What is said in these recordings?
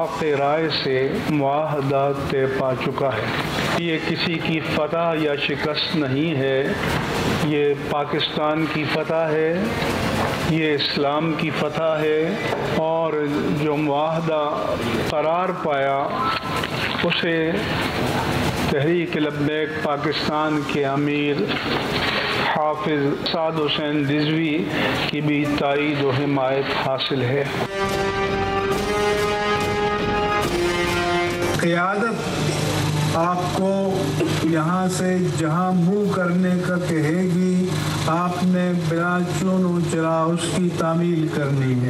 اتفاق رائے سے معاہدہ طے پا چکا ہے۔ یہ کسی کی فتح یا شکست نہیں ہے، یہ پاکستان کی فتح ہے، یہ اسلام کی فتح ہے، اور جو معاہدہ قرار پایا اسے تحریک لبیک پاکستان کے امیر حافظ سعد حسین رضوی کی بھی تائید و حمایت حاصل ہے۔ قیادت آپ کو یہاں سے جہاں منہ کرنے کا کہے گی، آپ نے بلا چون و چرا اس کی تعمیل کرنی ہے۔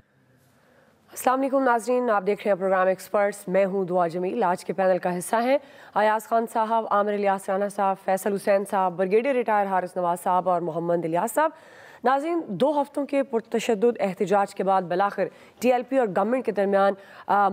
السلام علیکم ناظرین، آپ دیکھ رہے ہیں پروگرام ایکسپرٹس، میں ہوں دعا جمیل۔ آج کے پینل کا حصہ ہیں ایاز خان صاحب، عامر الیاس رانا صاحب، فیصل حسین صاحب، بریگیڈیئر ریٹائر حارث نواز صاحب اور محمد الیاس صاحب۔ ناظرین، 2 ہفتوں کے پرتشدد احتجاج کے بعد بالآخر ٹی ایل پی اور گورنمنٹ کے درمیان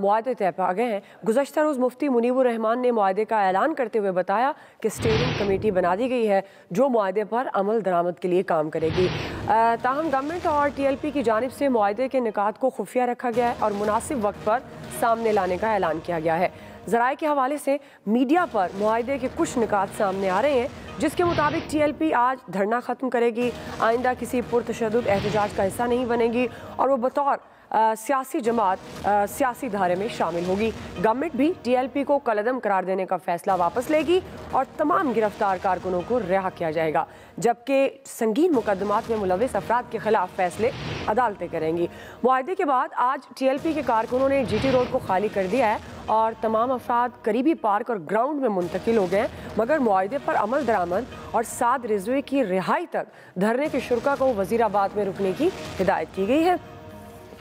معاہدے طے پا گئے ہیں۔ گزشتہ روز مفتی منیب الرحمان نے معاہدے کا اعلان کرتے ہوئے بتایا کہ اسٹیئرنگ کمیٹی بنا دی گئی ہے جو معاہدے پر عمل درآمد کے لیے کام کرے گی۔ تاہم گورنمنٹ اور ٹی ایل پی کی جانب سے معاہدے کے نکات کو خفیہ رکھا گیا ہے اور مناسب وقت پر سامنے لانے کا اعلان کیا گیا ہے۔ ذرائع کے حوالے سے میڈیا پر معاہدے کے کچھ نکات سامنے آ رہے ہیں، جس کے مطابق ٹی ایل پی آج دھرنا ختم کرے گی، آئندہ کسی پرتشدد احتجاج کا حصہ نہیں بنے گی اور وہ بطور سیاسی جماعت سیاسی دھارے میں شامل ہوگی۔ گورنمنٹ بھی ٹی ایل پی کو کالعدم قرار دینے کا فیصلہ واپس لے گی اور تمام گرفتار کارکنوں کو رہا کیا جائے گا، جبکہ سنگین مقدمات میں ملوث افراد کے خلاف فیصلے عدالتیں کریں گی۔ معاہدے کے بعد آج ٹی ایل پی کے کارکنوں نے جی ٹی روڈ کو خالی کر دیا ہے اور تمام افراد قریبی پارک اور گراؤنڈ میں منتقل ہو گئے ہیں، مگر معاہدے پر عمل درآمد اور سعد رضوی کی رہائی تک دھرنے کے شرکا کو وزیر آباد میں رکنے کی ہدایت کی گئی ہے۔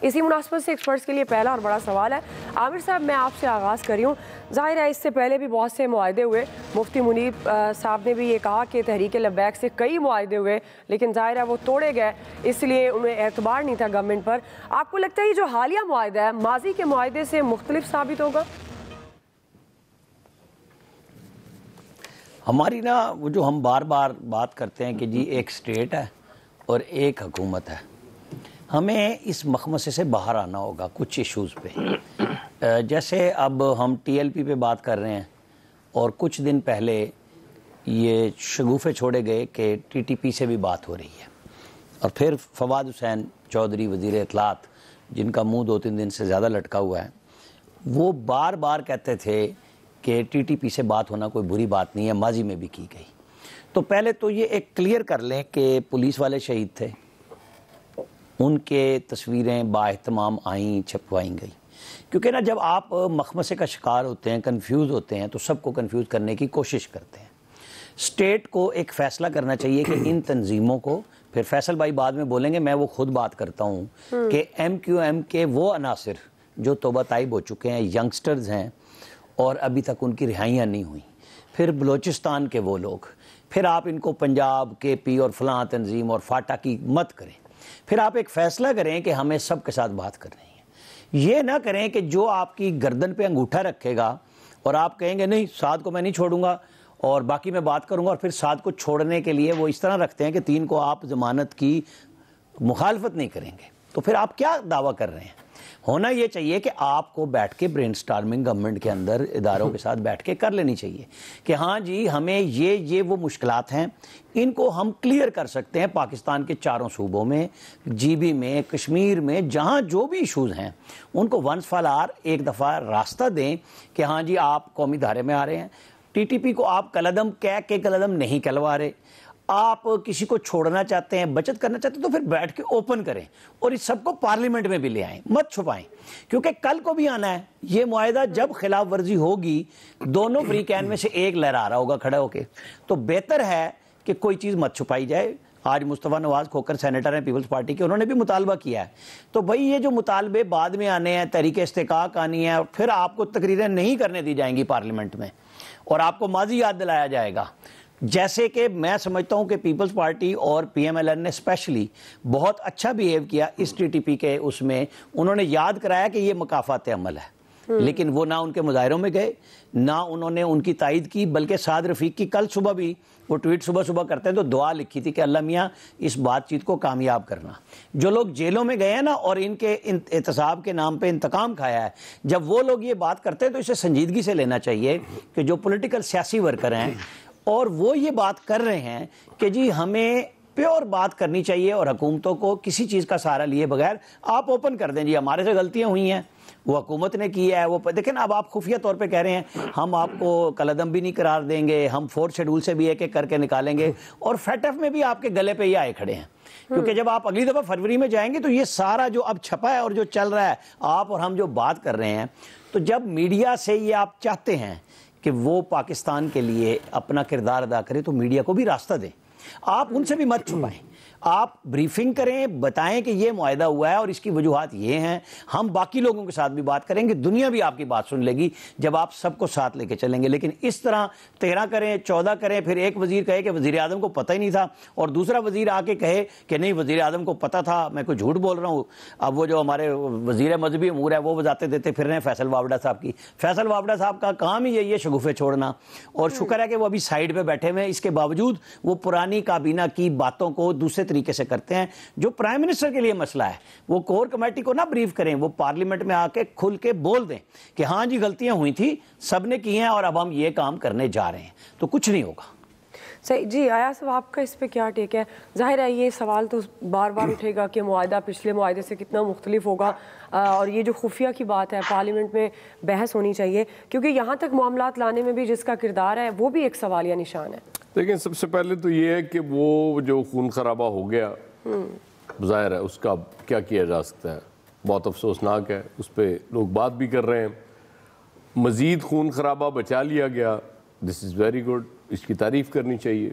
اسی مناسبت سے ایکسپرٹس کے لیے پہلا اور بڑا سوال ہے۔ عامر صاحب، میں آپ سے آغاز کر رہی ہوں۔ ظاہر ہے اس سے پہلے بھی بہت سے معاہدے ہوئے، مفتی منیب صاحب نے بھی یہ کہا کہ تحریک لبیک سے کئی معاہدے ہوئے لیکن ظاہر ہے وہ توڑے گئے، اس لیے انہیں اعتبار نہیں تھا گورنمنٹ پر۔ آپ کو لگتا ہے یہ جو حالیہ معاہدہ ہے ماضی کے معاہدے سے مختلف ثابت ہوگا؟ ہماری وہ جو ہم بار بار بات کرتے ہیں کہ جی ایک سٹیٹ ہے اور ایک حکومت ہے، ہمیں اس مخمصے سے باہر آنا ہوگا کچھ ایشوز پہ۔ جیسے اب ہم ٹی ایل پی پہ بات کر رہے ہیں اور کچھ دن پہلے یہ شگوفے چھوڑے گئے کہ ٹی ٹی پی سے بھی بات ہو رہی ہے، اور پھر فواد حسین چودھری وزیر اطلاعات، جن کا منہ 2-3 دن سے زیادہ لٹکا ہوا ہے، وہ بار بار کہتے تھے کہ ٹی ٹی پی سے بات ہونا کوئی بری بات نہیں ہے، ماضی میں بھی کی گئی۔ تو پہلے تو یہ ایک کلیئر کر لیں کہ پولیس والے شہید تھے، ان کے تصویریں با اہتمام آئیں، چھپوائیں گئیں، کیونکہ جب آپ مخمصے کا شکار ہوتے ہیں، کنفیوز ہوتے ہیں، تو سب کو کنفیوز کرنے کی کوشش کرتے ہیں۔ اسٹیٹ کو ایک فیصلہ کرنا چاہیے کہ ان تنظیموں کو، پھر فیصل بھائی بعد میں بولیں گے، میں وہ خود بات کرتا ہوں کہ ایم کیو ایم کے وہ عناصر جو توبہ طائب ہو چکے ہیں، ینگسٹرز ہیں اور ابھی تک ان کی رہائیاں نہیں ہوئیں، پھر بلوچستان کے وہ لوگ، پھر آپ ان کو پنجاب کے پی اور فلاں تنظیم اور فاٹا کی مت کریں، پھر آپ ایک فیصلہ کریں کہ ہمیں سب کے ساتھ بات کرنی ہے۔ یہ نہ کریں کہ جو آپ کی گردن پہ انگوٹھا رکھے گا اور آپ کہیں گے نہیں سعد کو میں نہیں چھوڑوں گا اور باقی میں بات کروں گا، اور پھر سعد کو چھوڑنے کے لیے وہ اس طرح رکھتے ہیں کہ 3 کو آپ ضمانت کی مخالفت نہیں کریں گے، تو پھر آپ کیا دعویٰ کر رہے ہیں؟ ہونا یہ چاہیے کہ آپ کو بیٹھ کے برین سٹارمنگ گورنمنٹ کے اندر اداروں کے ساتھ بیٹھ کے کر لینی چاہیے کہ ہاں جی ہمیں یہ وہ مشکلات ہیں، ان کو ہم کلیئر کر سکتے ہیں پاکستان کے 4 صوبوں میں، جی بی میں، کشمیر میں، جہاں جو بھی ایشوز ہیں ان کو ونس فار آل ایک دفعہ راستہ دیں کہ ہاں جی آپ قومی دھارے میں آ رہے ہیں۔ ٹی ٹی پی کو آپ کالعدم کہہ کے کالعدم نہیں کہلوا رہے، آپ کسی کو چھوڑنا چاہتے ہیں، بچت کرنا چاہتے ہیں، تو پھر بیٹھ کے اوپن کریں اور اس سب کو پارلیمنٹ میں بھی لے آئیں، مت چھپائیں، کیونکہ کل کو بھی آنا ہے یہ معاہدہ۔ جب خلاف ورزی ہوگی دونوں فری کین میں سے ایک لہرا رہا ہوگا کھڑا ہو کے، تو بہتر ہے کہ کوئی چیز مت چھپائی جائے۔ آج مصطفیٰ نواز کھوکر سینیٹر ہیں پیپلز پارٹی کے، انہوں نے بھی مطالبہ کیا ہے، تو بھائی یہ جو مطالبے بعد میں آنے ہیں، تحریک استحقاق آنی ہے، پھر آپ کو تقریریں نہیں کرنے دی جائیں گی پارلیمنٹ میں اور آپ کو ماضی یاد دلایا جائے گا۔ جیسے کہ میں سمجھتا ہوں کہ پیپلز پارٹی اور پی ایم ایل این نے اسپیشلی بہت اچھا بیہیو کیا اس ٹی ٹی پی کے، اس میں انہوں نے یاد کرایا کہ یہ مکافات عمل ہے، لیکن وہ نہ ان کے مظاہروں میں گئے، نہ انہوں نے ان کی تائید کی، بلکہ سعد رفیق کی کل صبح بھی وہ ٹویٹ صبح کرتے ہیں تو دعا لکھی تھی کہ اللہ میاں اس بات چیت کو کامیاب کرنا۔ جو لوگ جیلوں میں گئے ہیں نا اور ان کے احتساب کے نام پہ انتقام کھایا ہے، جب وہ لوگ یہ بات کرتے ہیں تو اسے سنجیدگی سے لینا چاہیے کہ جو پولیٹیکل سیاسی ورکر ہیں اور وہ یہ بات کر رہے ہیں کہ جی ہمیں پیور بات کرنی چاہیے اور حکومتوں کو کسی چیز کا سہارا لیے بغیر آپ اوپن کر دیں جی ہمارے سے غلطیاں ہوئی ہیں، وہ حکومت نے کی ہے، وہ دیکھیں اب آپ خفیہ طور پہ کہہ رہے ہیں ہم آپ کو کالعدم بھی نہیں قرار دیں گے، ہم 4 شیڈول سے بھی ایک ایک کر کے نکالیں گے، اور فیٹ ایف میں بھی آپ کے گلے پہ یہ آئے کھڑے ہیں، کیونکہ جب آپ اگلی دفعہ فروری میں جائیں گے تو یہ سارا جو اب چھپا ہے اور جو چل رہا ہے آپ اور ہم جو بات کر رہے ہیں، تو جب میڈیا سے یہ آپ چاہتے ہیں کہ وہ پاکستان کے لیے اپنا کردار ادا کرے تو میڈیا کو بھی راستہ دیں، آپ ان سے بھی مت چھپائیں، آپ بریفنگ کریں، بتائیں کہ یہ معاہدہ ہوا ہے اور اس کی وجوہات یہ ہیں، ہم باقی لوگوں کے ساتھ بھی بات کریں گے، دنیا بھی آپ کی بات سن لے گی جب آپ سب کو ساتھ لے کے چلیں گے۔ لیکن اس طرح 13 کریں 14 کریں، پھر ایک وزیر کہے کہ وزیر اعظم کو پتہ ہی نہیں تھا اور دوسرا وزیر آ کے کہے کہ نہیں وزیر اعظم کو پتہ تھا، میں کوئی جھوٹ بول رہا ہوں۔ اب وہ جو ہمارے وزیر مذہبی امور ہے وہ وضاحتیں دیتے پھر رہے ہیں فیصل وابڈا صاحب کی، فیصل وابڈا صاحب کا کام ہی یہی ہے شگوفے چھوڑنا، اور شکر ہے کہ وہ ابھی سائیڈ پہ بیٹھے ہوئے ہیں، اس کے باوجود وہ پرانی کابینہ کی باتوں کو دوسرے طریقے سے کرتے ہیں۔ جو پرائم منسٹر کے لیے مسئلہ ہے وہ کور کمیٹی کو نہ بریف کریں، وہ پارلیمنٹ میں آ کے کھل کے بول دیں کہ ہاں جی غلطیاں ہوئی تھی، سب نے کی ہیں اور اب ہم یہ کام کرنے جا رہے ہیں، تو کچھ نہیں ہوگا۔ صحیح جی ایاز صاحب آپ کا اس پہ کیا ٹیک ہے؟ ظاہر ہے یہ سوال تو بار بار اٹھے گا کہ معاہدہ پچھلے معاہدے سے کتنا مختلف ہوگا، اور یہ جو خفیہ کی بات ہے پارلیمنٹ میں بحث ہونی چاہیے، کیونکہ یہاں تک معاملات لانے میں بھی جس کا کردار ہے وہ بھی ایک سوالیہ نشان ہے۔ لیکن سب سے پہلے تو یہ ہے کہ وہ جو خون خرابہ ہو گیا ظاہر ہے اس کا کیا کیا جا سکتا ہے، بہت افسوسناک ہے، اس پہ لوگ بات بھی کر رہے ہیں۔ مزید خون خرابہ بچا لیا گیا، دس از ویری گڈ، اس کی تعریف کرنی چاہیے۔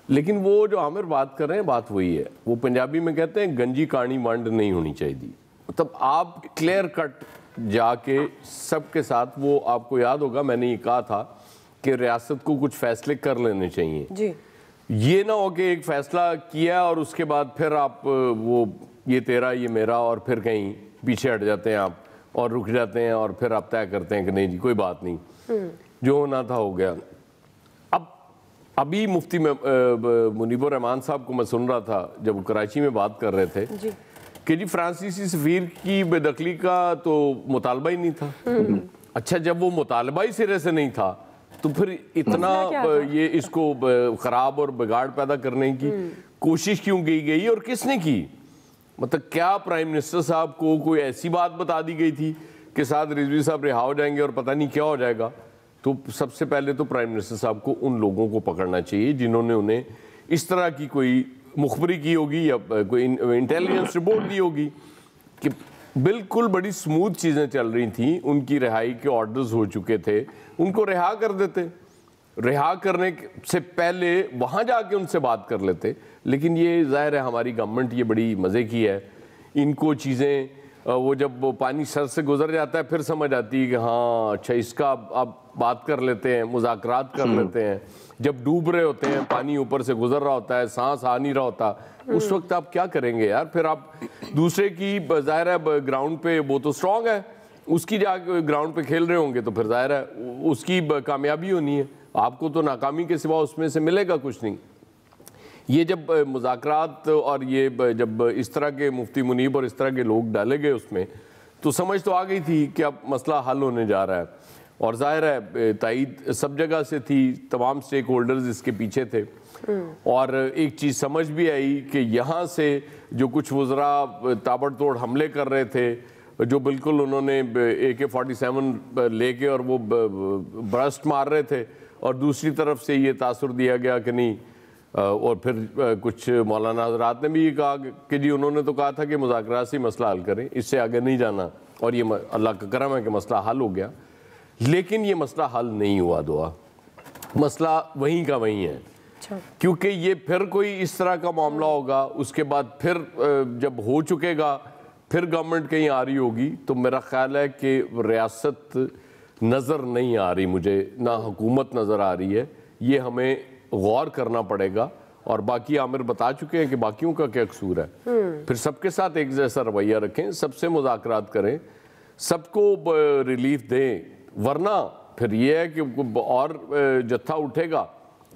لیکن وہ جو عامر بات کر رہے ہیں بات وہی ہے، وہ پنجابی میں کہتے ہیں گنجی کانی ونڈ نہیں ہونی چاہیے، مطلب آپ کلیئر کٹ جا کے سب کے ساتھ، وہ آپ کو یاد ہوگا میں نے یہ کہا تھا کہ ریاست کو کچھ فیصلے کر لینے چاہیے، جی یہ نہ ہو کہ ایک فیصلہ کیا اور اس کے بعد پھر آپ وہ یہ تیرا یہ میرا اور پھر کہیں پیچھے ہٹ جاتے ہیں آپ اور رک جاتے ہیں اور پھر آپ طے کرتے ہیں کہ نہیں جی کوئی بات نہیں، جو ہونا تھا ہو گیا۔ ابھی مفتی منیب الرحمان صاحب کو میں سن رہا تھا جب وہ کراچی میں بات کر رہے تھے کہ جی فرانسیسی سفیر کی بے دخلی کا تو مطالبہ ہی نہیں تھا۔ اچھا جب وہ مطالبہ ہی سرے سے نہیں تھا تو پھر اتنا یہ اس کو خراب اور بگاڑ پیدا کرنے کی کوشش کیوں کی گئی اور کس نے کی؟ مطلب کیا پرائم منسٹر صاحب کو کوئی ایسی بات بتا دی گئی تھی کہ سعد رضوی صاحب رہا ہو جائیں گے اور پتہ نہیں کیا ہو جائے گا؟ تو سب سے پہلے تو پرائم منسٹر صاحب کو ان لوگوں کو پکڑنا چاہیے جنہوں نے انہیں اس طرح کی کوئی مخبری کی ہوگی یا کوئی انٹیلیجنس رپورٹ دی ہوگی کہ بالکل بڑی سموتھ چیزیں چل رہی تھیں، ان کی رہائی کے آرڈرز ہو چکے تھے، ان کو رہا کر دیتے، رہا کرنے سے پہلے وہاں جا کے ان سے بات کر لیتے۔ لیکن یہ ظاہر ہے ہماری گورنمنٹ یہ بڑی مزے کی ہے، ان کو چیزیں وہ جب وہ پانی سر سے گزر جاتا ہے پھر سمجھ آتی ہے کہ ہاں اچھا اس کا اب بات کر لیتے ہیں، مذاکرات کر لیتے ہیں۔ جب ڈوب رہے ہوتے ہیں، پانی اوپر سے گزر رہا ہوتا ہے، سانس آ نہیں رہا ہوتا، اس وقت آپ کیا کریں گے یار؟ پھر آپ دوسرے کی ظاہر ہے گراؤنڈ پہ وہ تو سٹرونگ ہے، اس کی جا کے گراؤنڈ پہ کھیل رہے ہوں گے تو پھر ظاہر ہے اس کی کامیابی ہونی ہے، آپ کو تو ناکامی کے سوا اس میں سے ملے گا کچھ نہیں۔ یہ جب مذاکرات اور یہ جب اس طرح کے مفتی منیب اور اس طرح کے لوگ ڈالے گئے اس میں تو سمجھ تو آ گئی تھی کہ اب مسئلہ حل ہونے جا رہا ہے، اور ظاہر ہے تائید سب جگہ سے تھی، تمام سٹیک ہولڈرز اس کے پیچھے تھے، اور ایک چیز سمجھ بھی آئی کہ یہاں سے جو کچھ وزراء تابڑ توڑ حملے کر رہے تھے، جو بالکل انہوں نے AK-47 لے کے اور وہ برسٹ مار رہے تھے، اور دوسری طرف سے یہ تاثر دیا گیا کہ نہیں، اور پھر کچھ مولانا حضرات نے بھی یہ کہا کہ جی انہوں نے تو کہا تھا کہ مذاکرات سے مسئلہ حل کریں، اس سے آگے نہیں جانا، اور یہ اللہ کا کرم ہے کہ مسئلہ حل ہو گیا۔ لیکن یہ مسئلہ حل نہیں ہوا، دعا مسئلہ وہیں کا وہیں ہے، کیونکہ یہ پھر کوئی اس طرح کا معاملہ ہوگا، اس کے بعد پھر جب ہو چکے گا پھر گورنمنٹ کہیں آ رہی ہوگی، تو میرا خیال ہے کہ ریاست نظر نہیں آ رہی، مجھے نہ حکومت نظر آ رہی ہے، یہ ہمیں غور کرنا پڑے گا۔ اور باقی عامر بتا چکے ہیں کہ باقیوں کا کیا قصور ہے، پھر سب کے ساتھ ایک جیسا رویہ رکھیں، سب سے مذاکرات کریں، سب کو ریلیف دیں، ورنہ پھر یہ ہے کہ اور جتھا اٹھے گا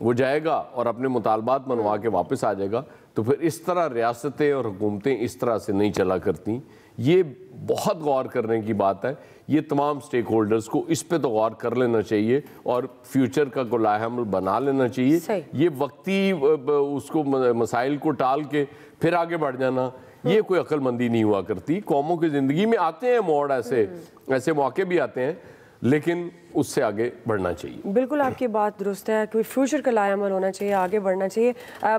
وہ جائے گا اور اپنے مطالبات منوا کے واپس آ جائے گا. تو پھر اس طرح ریاستیں اور حکومتیں اس طرح سے نہیں چلا کرتی. یہ بہت غور کرنے کی بات ہے. یہ تمام سٹیک ہولڈرز کو اس پہ تو غور کر لینا چاہیے اور فیوچر کا کوئی لائحہ عمل بنا لینا چاہیے. یہ وقتی اس کو مسائل کو ٹال کے پھر آگے بڑھ جانا، یہ کوئی عقل مندی نہیں ہوا کرتی. قوموں کی زندگی میں آتے ہیں موڑ، ایسے موقع بھی آتے ہیں، لیکن اس سے آگے بڑھنا چاہیے. بالکل آپ کی بات درست ہے، کوئی فیوچر کا لائحہ عمل ہونا چاہیے، آگے بڑھنا چاہیے.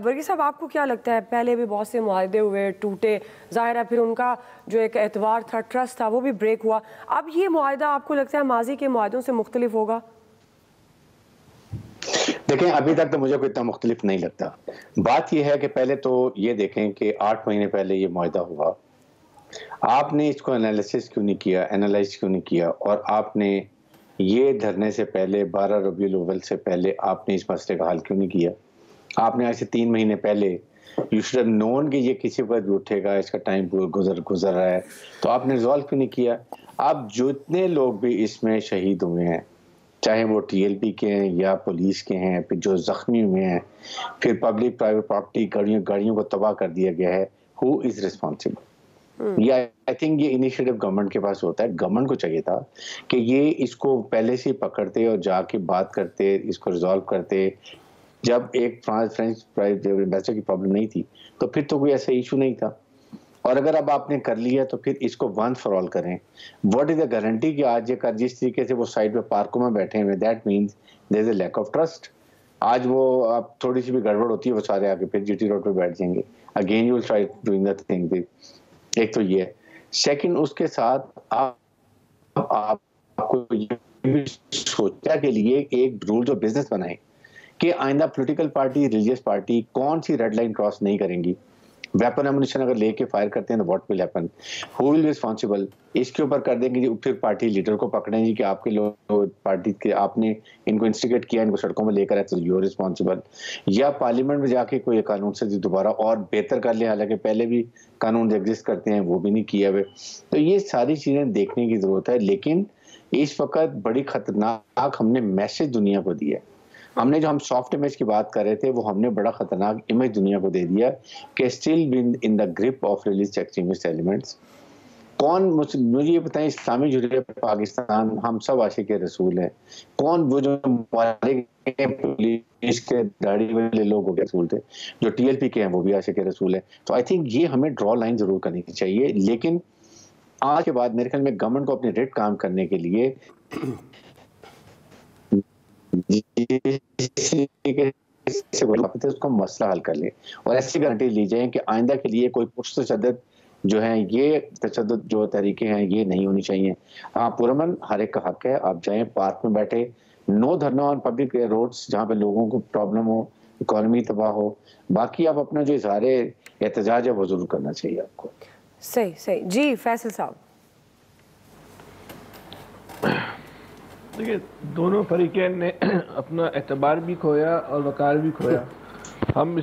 برگی صاحب آپ کو کیا لگتا ہے، پہلے بھی بہت سے معاہدے ہوئے، ٹوٹے، ظاہر ہے پھر ان کا جو ایک اعتبار تھا، ٹرسٹ تھا، وہ بھی بریک ہوا. اب یہ معاہدہ آپ کو لگتا ہے ماضی کے معاہدوں سے مختلف ہوگا؟ دیکھیں ابھی تک تو مجھے کوئی اتنا مختلف نہیں لگتا. بات یہ ہے کہ پہلے تو یہ دیکھیں کہ 8 مہینے پہلے یہ معاہدہ ہوا، آپ نے اس کو انالیسس کیوں نہیں کیا، انالائز کیوں نہیں کیا، اور آپ نے یہ دھرنے سے پہلے 12 ربیع الاول سے پہلے آپ نے اس مسئلے کا حل کیوں نہیں کیا؟ آپ نے ایسے 3 مہینے پہلے یو شوڈ ہیو نون کہ یہ کسی وقت بھی اٹھے گا، اس کا ٹائم گزر رہا ہے، تو آپ نے ریزالو کیوں نہیں کیا؟ اب جتنے لوگ بھی اس میں شہید ہوئے ہیں، چاہے وہ ٹی ایل پی کے ہیں یا پولیس کے ہیں، پھر جو زخمی ہوئے ہیں، پھر پبلک پرائیویٹ پراپرٹی گاڑیوں کو تباہ کر دیا گیا ہے، ہو از ریسپانسبل؟ یہ آئی تھنک یہ انیشیٹو گورنمنٹ کے پاس ہوتا ہے. گورنمنٹ کو چاہیے تھا کہ یہ اس کو پہلے سے پکڑتے اور جا کے بات کرتے، اس کو ریزالو کرتے. جب ایک فرانس ایمبیسڈر کی پرابلم نہیں تھی تو پھر تو کوئی ایسا ایشو نہیں تھا. اور اگر اب آپ نے کر لیا تو پھر اس کو ونس فار آل کریں. واٹ از دا گارنٹی کہ آج یہ جس طریقے سے وہ سائڈ پہ پارکوں میں بیٹھے ہوئے، that means there is a lack of trust. آج وہ اب تھوڑی سی بھی گڑبڑ ہوتی ہے وہ سارے آگے پھر جی ٹی روڈ پہ بیٹھ جائیں گے. Again you will try doing that thing. ایک تو یہ ہے. سیکنڈ، اس کے ساتھ آپ کو یہ بھی سوچا کے لیے ایک رول جو بزنس بنائے کہ آئندہ پولیٹیکل پارٹی، ریلیجیس پارٹی کون سی ریڈ لائن کراس نہیں کریں گی. ویپن ایمونیشن اگر لے کے فائر کرتے ہیں تو what will happen, who will be responsible. اس کے اوپر کر دیں گے پھر پارٹی لیڈر کو پکڑیں گے کہ آپ کے لوگ پارٹی کے، آپ نے ان کو انسٹیگیٹ کیا، ان کو سڑکوں میں لے کر آئے تو یو آر ریسپانسبل. یا پارلیمنٹ میں جا کے کوئی قانون سے دوبارہ اور بہتر کر لیں، حالانکہ پہلے بھی قانون ایگزسٹ کرتے ہیں وہ بھی نہیں کیا ہوئے. تو یہ ساری چیزیں دیکھنے کی ضرورت ہے. لیکن اس وقت بڑی خطرناک ہم نے میسج دنیا کو دیا. ہم نے جو ہم سافٹ امیج کی بات کر رہے تھے وہ ہم نے بڑا خطرناک امیج دنیا کو دے دیا کہ still been in the group of religious extremist elements. کون، مجھے یہ بتائیں، اسلامی جمہوریہ پاکستان ہم سب عاشق رسول ہیں. کون وہ جو پولیس کے داڑھی والے لوگ ہو گئے رسول تھے، جو ٹی ایل پی کے ہیں وہ بھی عاشق رسول ہیں. تو آئی تھنک یہ ہمیں ڈرا لائن ضرور کرنی چاہیے. لیکن آج کے بعد میرے خیال میں گورنمنٹ کو اپنے ریٹ کام کرنے کے لیے اس کو مسئلہ حل کر لیں اور ایسی گارنٹی لی جائیں کہ آئندہ کے لیے کوئی پرتشدد جو ہیں، یہ تشدد جو طریقے ہیں یہ نہیں ہونی چاہیے. ہاں پرامن ہر ایک کا حق ہے، آپ جائیں پارک میں بیٹھے، نو دھرنا آن پبلک روڈز جہاں پہ لوگوں کو پرابلم ہو، اکانومی تباہ ہو. باقی آپ اپنا جو اظہار احتجاج ہے وہ ضرور کرنا چاہیے آپ کو. صحیح. جی فیصل صاحب. دیکھیے دونوں فریقین نے اپنا اعتبار بھی کھویا اور وقار بھی کھویا. ہم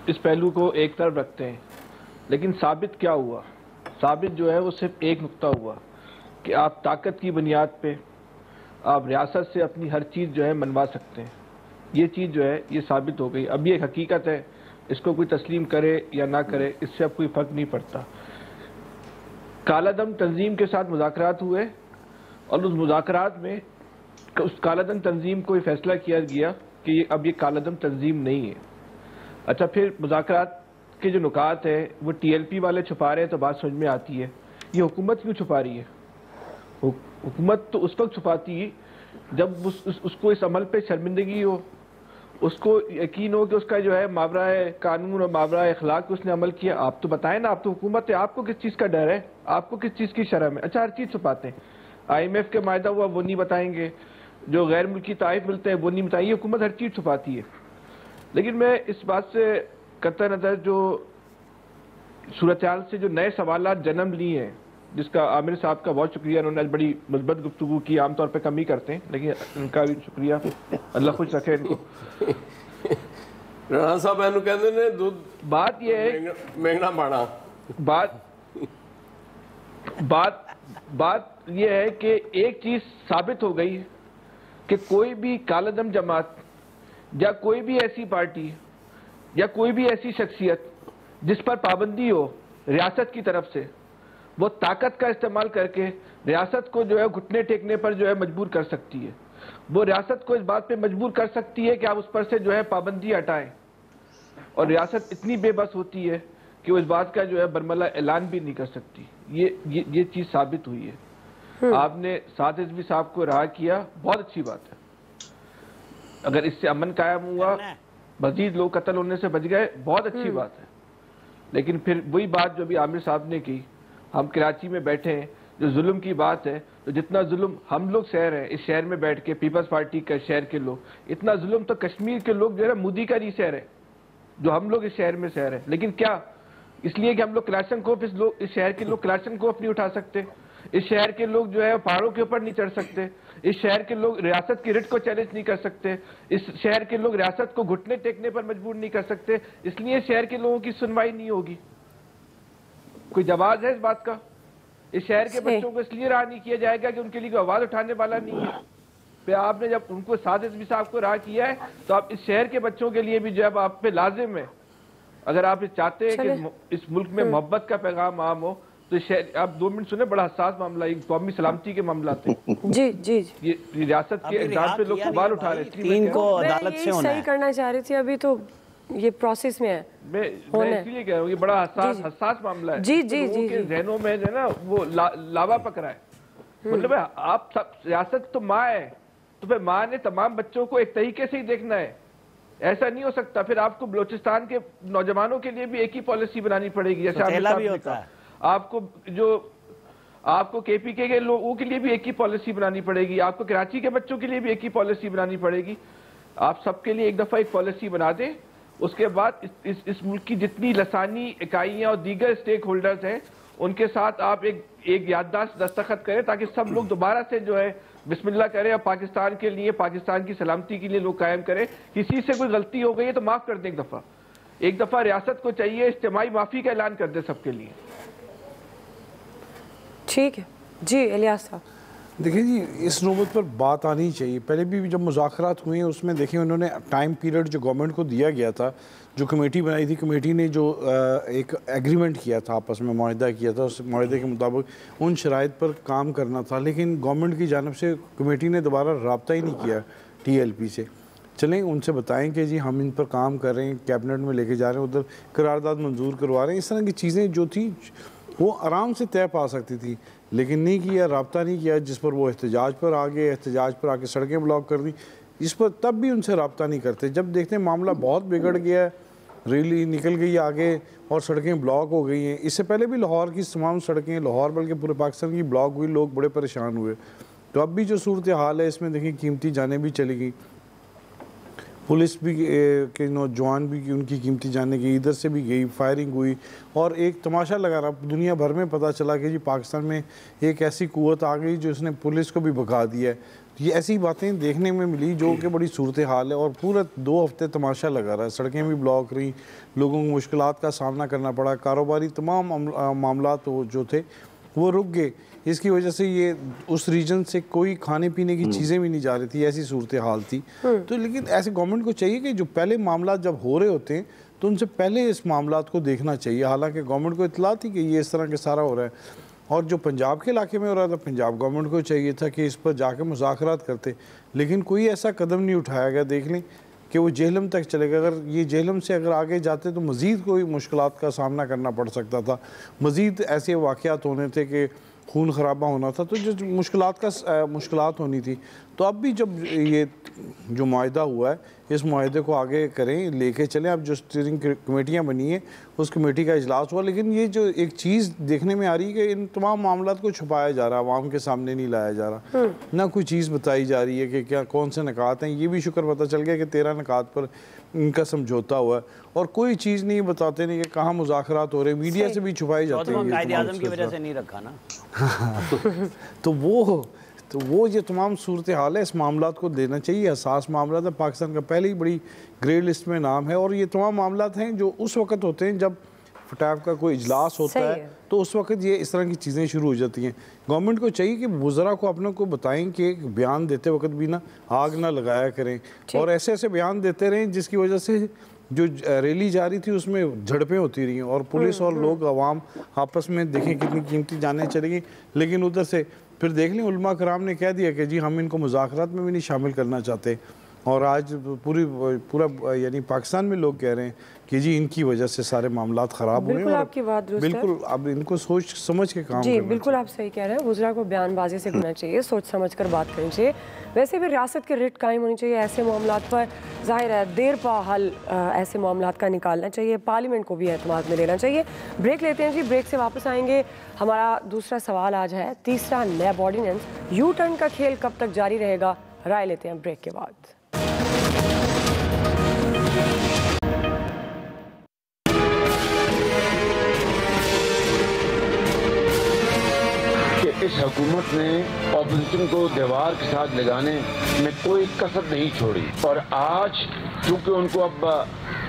اس پہلو کو ایک طرف رکھتے ہیں، لیکن ثابت کیا ہوا؟ ثابت جو ہے وہ صرف ایک نقطہ ہوا کہ آپ طاقت کی بنیاد پہ آپ ریاست سے اپنی ہر چیز جو ہے منوا سکتے ہیں. یہ چیز جو ہے یہ ثابت ہو گئی. اب یہ ایک حقیقت ہے، اس کو کوئی تسلیم کرے یا نہ کرے اس سے اب کوئی فرق نہیں پڑتا. کالا دم تنظیم کے ساتھ مذاکرات ہوئے اور اس مذاکرات میں اس کالا دم تنظیم کو یہ فیصلہ کیا گیا کہ اب یہ کالا دم تنظیم نہیں ہے. اچھا پھر مذاکرات کے جو نکات ہیں وہ ٹی ایل پی والے چھپا رہے ہیں تو بات سمجھ میں آتی ہے. یہ حکومت کیوں چھپا رہی ہے؟ حکومت تو اس وقت چھپاتی ہے جب اس کو اس عمل پہ شرمندگی ہو، اس کو یقین ہو کہ اس کا جو ہے ماورا قانون اور ماورا اخلاق اس نے عمل کیا. آپ تو بتائیں نا، آپ تو حکومت ہے، آپ کو کس چیز کا ڈر ہے، آپ کو کس چیز کی شرم ہے؟ اچھا ہر چیز چھپاتے ہیں. آئی ایم ایف کے معاہدہ ہوا وہ نہیں بتائیں گے، جو غیر ملکی تحائف ملتے ہیں وہ نہیں بتائیں. یہ حکومت ہر چیز چھپاتی ہے. لیکن میں اس بات سے قطع نظر جو صورتحال سے جو نئے سوالات جنم لی ہیں، جس کا عامر صاحب کا بہت شکریہ، انہوں نے آج بڑی مثبت گفتگو کی. عام طور پہ کم ہی کرتے ہیں لیکن ان کا بھی شکریہ، اللہ خوش رکھے ان کو. رانا صاحب اینو کہندے نے دودھ بات یہ ہے مہنگا پانا. یہ ہے کہ ایک چیز ثابت ہو گئی کہ کوئی بھی کالعدم جماعت یا کوئی بھی ایسی پارٹی یا کوئی بھی ایسی شخصیت جس پر پابندی ہو ریاست کی طرف سے، وہ طاقت کا استعمال کر کے ریاست کو جو ہے گھٹنے ٹیکنے پر جو ہے مجبور کر سکتی ہے. وہ ریاست کو اس بات پہ مجبور کر سکتی ہے کہ آپ اس پر سے جو ہے پابندی ہٹائیں، اور ریاست اتنی بے بس ہوتی ہے کہ وہ اس بات کا جو ہے برملا اعلان بھی نہیں کر سکتی. یہ چیز ثابت ہوئی ہے. آپ نے سعد رضوی صاحب کو رہا کیا، بہت اچھی بات ہے. اگر اس سے امن قائم ہوا، مزید لوگ قتل ہونے سے بچ گئے، بہت اچھی بات ہے. لیکن پھر وہی بات جو بھی عامر صاحب نے کی، ہم کراچی میں بیٹھے ہیں، جو ظلم کی بات ہے، تو جتنا ظلم ہم لوگ سہ رہے ہیں اس شہر میں بیٹھ کے، پیپلز پارٹی کا شہر کے لوگ، اتنا ظلم تو کشمیر کے لوگ جو ہے مودی کا نہیں سہ رہے جو ہم لوگ اس شہر میں سہ رہے ہیں. لیکن کیا اس لیے کہ ہم لوگ کلاشنکوف اس شہر کے لوگ کلاشنکوف نہیں اٹھا سکتے، اس شہر کے لوگ جو ہے پہاڑوں کے اوپر نہیں چڑھ سکتے، اس شہر کے لوگ ریاست کی رٹ کو چیلنج نہیں کر سکتے، اس شہر کے لوگ ریاست کو گھٹنے ٹیکنے پر مجبور نہیں کر سکتے، اس لیے شہر کے لوگوں کی سنوائی نہیں ہوگی. کوئی جواز ہے اس بات کا؟ اس شہر کے بچوں کو اس لیے رہا نہیں کیا جائے گا کہ ان کے لیے کوئی آواز اٹھانے والا نہیں ہے. پھر آپ نے جب ان کو سعد رضوی صاحب کو رہا کیا ہے تو آپ اس شہر کے بچوں کے لیے بھی جو ہے آپ پہ لازم ہے، اگر آپ چاہتے ہیں کہ اس ملک میں محبت کا پیغام عام ہو تو آپ 2 منٹ سنیں، بڑا حساس معاملہ ہے، قومی سلامتی کے معاملات ہیں. جی جی یہ ریاست کے اقدام پہ لوگ سوال اٹھا رہے ہیں. تین کو عدالت سے ہونا ہے. صحیح کرنا چاہ رہی تھی، ابھی تو یہ پروسیس میں ہے. میں اس لیے کہہ رہا ہوں یہ بڑا حساس معاملہ ہے. جی جی لوگوں کے ذہنوں میں جو ہے نا وہ لاوا پکڑا ہے. مطلب آپ ریاست تو ماں ہے، تو پھر ماں نے تمام بچوں کو ایک طریقے سے ہی دیکھنا ہے. ایسا نہیں ہو سکتا. پھر آپ کو بلوچستان کے نوجوانوں کے لیے بھی ایک ہی پالیسی بنانی پڑے گی، جیسے آپ کو کے پی کے لوگوں کے لیے بھی ایک ہی پالیسی بنانی پڑے گی، آپ کو کراچی کے بچوں کے لیے بھی ایک ہی پالیسی بنانی پڑے گی. آپ سب کے لیے ایک دفعہ ایک پالیسی بنا دیں، اس کے بعد اس ملک کی جتنی لسانی اکائیاں اور دیگر سٹیک ہولڈرز ہیں ان کے ساتھ آپ ایک یادداشت دستخط کریں تاکہ سب لوگ دوبارہ سے جو ہے بسم اللہ کریں اور پاکستان کے لیے، پاکستان کی سلامتی کے لیے لوگ قائم کریں. کسی سے کوئی غلطی ہو گئی ہے تو معاف کر دیں. ایک دفعہ ریاست کو چاہیے اجتماعی معافی کا اعلان کر دے سب کے لیے. ٹھیک ہے جی الیاس صاحب. دیکھیں جی، اس نوبت پر بات آنی چاہیے. پہلے بھی جب مذاکرات ہوئے ہیں اس میں دیکھیں انہوں نے ٹائم پیریڈ جو گورنمنٹ کو دیا گیا تھا، جو کمیٹی بنائی تھی، کمیٹی نے جو ایک ایگریمنٹ کیا تھا، آپس میں معاہدہ کیا تھا، اس معاہدے کے مطابق ان شرائط پر کام کرنا تھا. لیکن گورنمنٹ کی جانب سے کمیٹی نے دوبارہ رابطہ ہی نہیں کیا ٹی ایل پی سے. چلیں ان سے بتائیں کہ جی ہم ان پر کام کر رہے ہیں، کیبنٹ میں لے کے جا رہے ہیں، ادھر قرارداد منظور کروا رہے ہیں. اس طرح کی چیزیں جو تھیں وہ آرام سے طے پا سکتی تھی، لیکن نہیں کیا، رابطہ نہیں کیا، جس پر وہ احتجاج پر آ گئے، احتجاج پر آ کے سڑکیں بلاک کر دی. اس پر تب بھی ان سے رابطہ نہیں کرتے. جب دیکھتے ہیں معاملہ بہت بگڑ گیا ہے، ریلی نکل گئی آگے اور سڑکیں بلاک ہو گئی ہیں. اس سے پہلے بھی لاہور کی تمام سڑکیں، لاہور بلکہ پورے پاکستان کی بلاک ہوئی، لوگ بڑے پریشان ہوئے. تو اب بھی جو صورتحال ہے اس میں دیکھیں قیمتی جانیں بھی چلی گئی، پولیس بھی کے نوجوان بھی ان کی قیمتی جانیں گئی، ادھر سے بھی گئی، فائرنگ ہوئی. اور ایک تماشا لگا رہا، دنیا بھر میں پتہ چلا کہ جی پاکستان میں ایک ایسی قوت آ گئی جو اس نے پولیس کو بھی بھگا دیا ہے. یہ ایسی باتیں دیکھنے میں ملی جو کہ بڑی صورتحال ہے. اور پورا 2 ہفتے تماشا لگا رہا، سڑکیں بھی بلاک رہیں، لوگوں کو مشکلات کا سامنا کرنا پڑا، کاروباری تمام معاملات جو تھے وہ رک گئے. اس کی وجہ سے یہ اس ریجن سے کوئی کھانے پینے کی چیزیں بھی نہیں جا رہی تھی، ایسی صورتحال تھی. تو لیکن ایسے گورنمنٹ کو چاہیے کہ جو پہلے معاملات جب ہو رہے ہوتے ہیں تو ان سے پہلے اس معاملات کو دیکھنا چاہیے. حالانکہ گورنمنٹ کو اطلاع تھی کہ یہ اس طرح کے سارا ہو رہا ہے. اور جو پنجاب کے علاقے میں ہو رہا تھا، پنجاب گورنمنٹ کو چاہیے تھا کہ اس پر جا کے مذاکرات کرتے، لیکن کوئی ایسا قدم نہیں اٹھایا گیا. دیکھ لیں کہ وہ جہلم تک چلے گا. اگر یہ جہلم سے اگر آگے جاتے تو مزید کوئی مشکلات کا سامنا کرنا پڑ سکتا تھا، مزید ایسے واقعات ہونے تھے کہ خون خرابہ ہونا تھا، تو جو مشکلات ہونی تھی. تو اب بھی جب یہ جو معاہدہ ہوا ہے اس معاہدے کو آگے کریں، لے کے چلیں. اب جو اسٹیئرنگ کمیٹیاں بنی ہیں اس کمیٹی کا اجلاس ہوا، لیکن یہ جو ایک چیز دیکھنے میں آ رہی ہے کہ ان تمام معاملات کو چھپایا جا رہا ہے، عوام کے سامنے نہیں لایا جا رہا، نہ کوئی چیز بتائی جا رہی ہے کہ کیا کون سے نکات ہیں. یہ بھی شکر پتہ چل گیا کہ 13 نکات پر ان کا سمجھوتا ہوا ہے، اور کوئی چیز نہیں بتاتے نہیں کہ کہاں مذاکرات ہو رہے ہیں، میڈیا سے بھی چھپائی جاتے ہیں. قائد اعظم کی وجہ سے نہیں رکھا نا. تو وہ یہ تمام صورتحال ہے، اس معاملات کو دینا چاہیے. حساس معاملات ہے، پاکستان کا پہلے ہی بڑی گرے لسٹ میں نام ہے. اور یہ تمام معاملات ہیں جو اس وقت ہوتے ہیں جب فٹاف کا کوئی اجلاس ہوتا ہے تو اس وقت یہ اس طرح کی چیزیں شروع ہو جاتی ہیں. گورنمنٹ کو چاہیے کہ وزراء کو اپنے کو بتائیں کہ بیان دیتے وقت بھی نا آگ نہ لگایا کریں, اور ایسے ایسے بیان دیتے رہیں جس کی وجہ سے جو ریلی جاری تھی اس میں جھڑپیں ہوتی رہی, اور پولیس اور لوگ عوام آپس میں دیکھیں کتنی قیمتی جانیں چلی گئیں. لیکن ادھر سے پھر دیکھ لیں علماء کرام نے کہہ دیا کہ جی ہم ان کو مذاکرات میں بھی نہیں شامل کرنا چاہتے, اور آج پورا یعنی پاکستان میں لوگ کہہ رہے ہیں کہ جی ان کی وجہ سے سارے معاملات خراب ہوئے ہیں. بالکل آپ کی بات درست ہے. بالکل اب ان کو سوچ سمجھ کے کام جی بالکل آپ صحیح کہہ رہے ہیں. وزراء کو بیان بازی سے کرنا چاہیے, سوچ سمجھ کر بات کرنی چاہیے. ویسے بھی ریاست کے ریٹ قائم ہونی چاہیے ایسے معاملات پر. ظاہر ہے دیر پا حل ایسے معاملات کا نکالنا چاہیے, پارلیمنٹ کو بھی اعتماد میں لینا چاہیے. بریک لیتے ہیں جی, بریک سے واپس آئیں گے. ہمارا دوسرا سوال آج ہے تیسرا نیب آرڈیننس یو ٹرن کا کھیل کب تک جاری رہے گا, رائے لیتے ہیں بریک کے بعد. اس حکومت نے اپوزیشن کو دیوار کے ساتھ لگانے میں کوئی کسر نہیں چھوڑی, اور آج چونکہ ان کو اب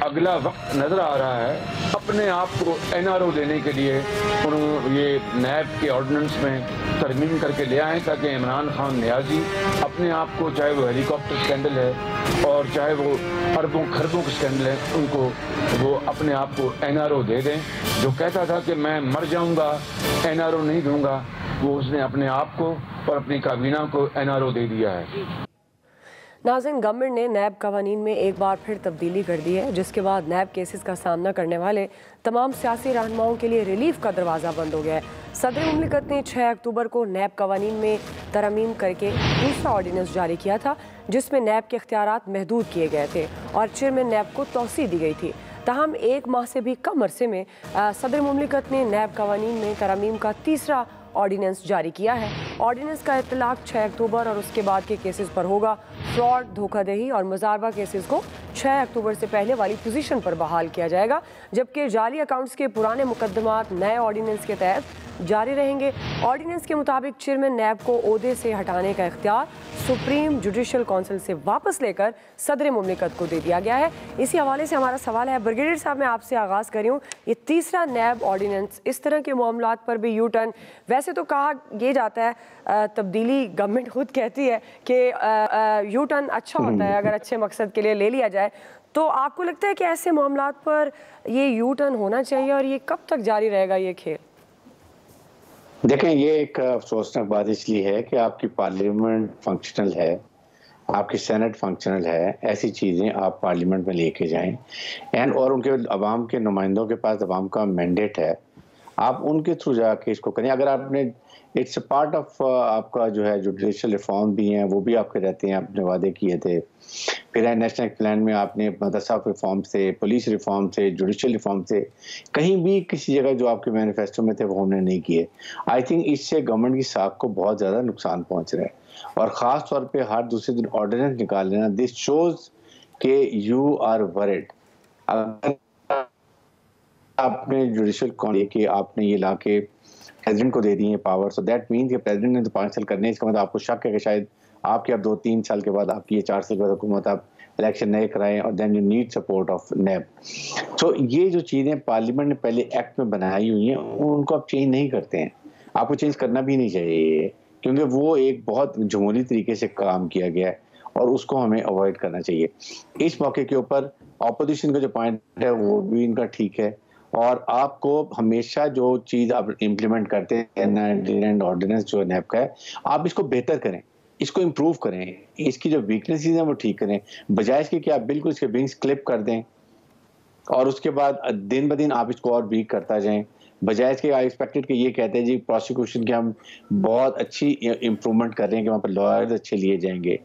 اگلا وقت نظر آ رہا ہے, اپنے آپ کو NRO دینے کے لیے انہوں یہ نیب کے آرڈیننس میں ترمیم کر کے لے آئیں تاکہ عمران خان نیازی اپنے آپ کو, چاہے وہ ہیلی کاپٹر اسکینڈل ہے اور چاہے وہ اربوں خربوں کے اسکینڈل ہے, ان کو وہ اپنے آپ کو NRO دے دیں. جو کہتا تھا کہ میں مر جاؤں گا NRO نہیں دوں گا, وہ اس نے اپنے آپ کو اور اپنی کابینہ کو NRO دے دیا ہے. ناظرین, گورنمنٹ نے نیب قوانین میں ایک بار پھر تبدیلی کر دی ہے, جس کے بعد نیب کیسز کا سامنا کرنے والے تمام سیاسی رہنماؤں کے لیے ریلیف کا دروازہ بند ہو گیا ہے. صدر مملکت نے 6 اکتوبر کو نیب قوانین میں ترمیم کر کے دوسرا آرڈیننس جاری کیا تھا, جس میں نیب کے اختیارات محدود کیے گئے تھے اور چیئرمین نیب کو توسیع دی گئی تھی. تاہم 1 ماہ سے بھی کم عرصے میں صدر مملکت نے نیب قوانین میں ترمیم کا تیسرا آرڈیننس جاری کیا ہے. آرڈیننس کا اطلاق 6 اکتوبر اور اس کے بعد کے کیسز پر ہوگا. فراڈ, دھوکہ دہی اور مزاربہ کیسز کو 6 اکتوبر سے پہلے والی پوزیشن پر بحال کیا جائے گا, جبکہ جعلی اکاؤنٹس کے پرانے مقدمات نئے آرڈیننس کے تحت جاری رہیں گے. آرڈیننس کے مطابق چیئرمین نیب کو عہدے سے ہٹانے کا اختیار سپریم جوڈیشل کونسل سے واپس لے کر صدر مملکت کو دے دیا گیا ہے. اسی حوالے سے ہمارا سوال ہے بریگیڈیئر صاحب, میں آپ سے آغاز کر رہی ہوں. یہ تیسرا نیب آرڈیننس اس طرح کے معاملات پر بھی یو ٹرن, ویسے تو کہا یہ جاتا ہے تبدیلی گورنمنٹ خود کہتی ہے کہ یو ٹرن اچھا ہوتا ہے اگر اچھے مقصد کے لیے لے لیا جائے, تو آپ کو لگتا ہے کہ ایسے معاملات پر یہ یو ٹرن ہونا چاہیے, اور یہ کب تک جاری رہے گا یہ کھیل؟ دیکھیں, یہ ایک افسوسناک بات اس لیے ہے کہ آپ کی پارلیمنٹ فنکشنل ہے, آپ کی سینٹ فنکشنل ہے, ایسی چیزیں آپ پارلیمنٹ میں لے کے جائیں اور ان کے عوام کے نمائندوں کے پاس عوام کا مینڈیٹ ہے, آپ ان کے تھرو جا کے اس کو کریں. اگر آپ نے اٹس اے پارٹ آف آپ کا جو ہے جوڈیشل ریفارم بھی ہیں, وہ بھی آپ کے رہتے ہیں, آپ نے وعدے کیے تھے. پھر نیشنل پلان میں آپ نے مدرسہ ریفارم سے, پولیس ریفارم سے, جوڈیشل ریفارم سے, کہیں بھی کسی جگہ جو آپ کے مینیفیسٹو میں تھے وہ ہم نے نہیں کیے. آئی تھنک اس سے گورنمنٹ کی ساکھ کو بہت زیادہ نقصان پہنچ رہا ہے, اور خاص طور پہ ہر دوسرے دن آرڈیننس نکال لینا, دس شوز کہ یو آر ورڈ. آپ نے جوڈیشل کہ آپ نے یہ لا کے پریزیڈنٹ کو دے دی ہیں پاور, سو دیٹ مینس کہ پریزیڈنٹ نے تو 5 سال کرنے, اس کا مطلب آپ کو شک ہے کہ شاید آپ کے اب 2-3 سال کے بعد, آپ کی یہ 4 سال کے بعد حکومت آپ الیکشن نئے کرائیں, اور then you need support of NAB. So یہ جو چیزیں پارلیمنٹ نے پہلے ایکٹ میں بنائی ہوئی ہیں ان کو آپ چینج نہیں کرتے ہیں, آپ کو چینج کرنا بھی نہیں چاہیے, کیونکہ وہ ایک بہت جمہوری طریقے سے کام کیا گیا ہے اور اس کو ہمیں اوائڈ کرنا چاہیے. اس موقع کے اوپر اپوزیشن کا جو پوائنٹ ہے وہ بھی ان کا ٹھیک ہے, اور آپ کو ہمیشہ جو چیز آپ امپلیمنٹ کرتے ہیں آرڈیننس جو نیب کا ہے, آپ اس کو بہتر کریں, اس کو امپروو کریں, اس کی جو ویکنیسز ہیں وہ ٹھیک کریں, بجائے اس کے کہ آپ بالکل اس کے ونگز کلپ کر دیں اور اس کے بعد دن بدن آپ اس کو اور ویک کرتا جائیں. بجائے اس کے آئی ایکسپیکٹڈ کہ یہ کہتے ہیں جی پروسیکیوشن کی ہم بہت اچھی امپرومنٹ کر رہے ہیں کہ وہاں پہ لائرز اچھے لیے جائیں گے,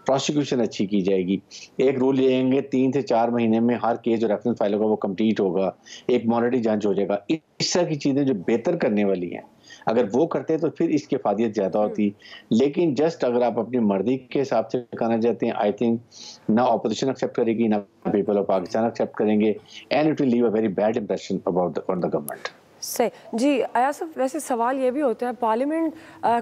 پروسیکیوشن اچھی کی جائے گی, ایک رول لے جائیں گے 3 سے 4 مہینے میں ہر کیس جو ریفرنس فائل ہوگا وہ کمپلیٹ ہوگا, ایک مانیٹری جانچ ہو جائے گا. اس طرح کی چیزیں جو بہتر کرنے والی ہیں اگر وہ کرتے تو پھر اس کی افادیت زیادہ ہوتی. لیکن جسٹ اگر آپ اپنی مرضی کے حساب سے کرنا چاہتے ہیں, آئی تھنک نہ اپوزیشن ایکسیپٹ کرے گی, نہ پیپل آف پاکستان ایکسیپٹ کریں گے, and it will leave a very bad impression about on the government. صحیح جی ایاز صاحب، ویسے سوال یہ بھی ہوتا ہے پارلیمنٹ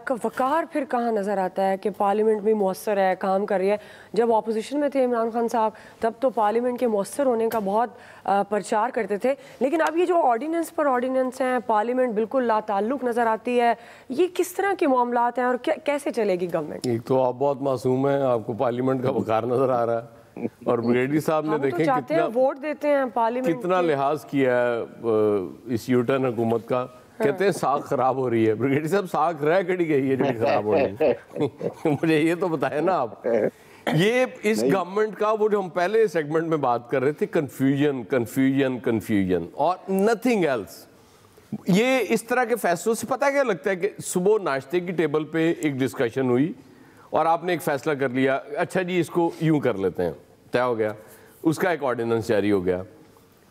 کا وقار پھر کہاں نظر آتا ہے کہ پارلیمنٹ بھی مؤثر ہے، کام کر رہی ہے؟ جب اپوزیشن میں تھے عمران خان صاحب تب تو پارلیمنٹ کے مؤثر ہونے کا بہت پرچار کرتے تھے، لیکن اب یہ جو آرڈیننس پر آرڈیننس ہیں، پارلیمنٹ بالکل لا تعلق نظر آتی ہے، یہ کس طرح کے معاملات ہیں اور کیسے چلے گی گورنمنٹ؟ ایک تو آپ بہت معصوم ہیں، آپ کو پارلیمنٹ کا وقار نظر آ رہا ہے، اور بریگیڈی صاحب نے دیکھیں ووٹ دیتے ہیں پارلیمنٹ، کتنا لحاظ کیا ہے اس یوٹرن حکومت کا. کہتے ہیں ساکھ خراب ہو رہی ہے. بریگیڈی صاحب ساکھ رہ کڑی گئی ہے جو خراب ہو رہی ہے؟ مجھے یہ تو بتائیں نا آپ. یہ اس گورنمنٹ کا وہ جو ہم پہلے سیگمنٹ میں بات کر رہے تھے، کنفیوژن اور نتھنگ ایلس. یہ اس طرح کے فیصلوں سے پتہ کیا لگتا ہے کہ صبح ناشتے کی ٹیبل پہ ایک ڈسکشن ہوئی اور آپ نے ایک فیصلہ کر لیا، اچھا جی اس کو یوں کر لیتے ہیں، طے ہو گیا، اس کا ایک آرڈیننس جاری ہو گیا.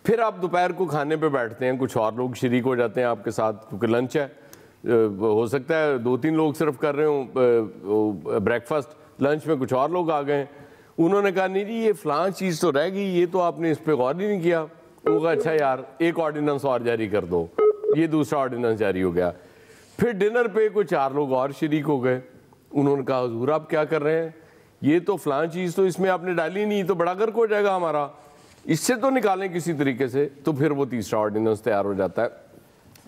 پھر آپ دوپہر کو کھانے پہ بیٹھتے ہیں، کچھ اور لوگ شریک ہو جاتے ہیں آپ کے ساتھ کیونکہ لنچ ہے، ہو سکتا ہے 2-3 لوگ صرف کر رہے ہوں بریک فاسٹ، لنچ میں کچھ اور لوگ آ گئے، انہوں نے کہا نہیں جی یہ فلاں چیز تو رہ گئی، یہ تو آپ نے اس پہ غور ہی نہیں کیا. وہ کہا اچھا یار ایک آرڈیننس اور جاری کر دو، یہ دوسرا آرڈیننس جاری ہو گیا. پھر ڈنر پہ کچھ 4 لوگ اور شریک ہو گئے، انہوں نے کہا حضور آپ کیا کر رہے ہیں، یہ تو فلاں چیز تو اس میں آپ نے ڈالی نہیں، تو بڑا غرق ہو جائے گا ہمارا، اس سے تو نکالیں کسی طریقے سے. تو پھر وہ تیسرا آرڈیننس تیار ہو جاتا ہے.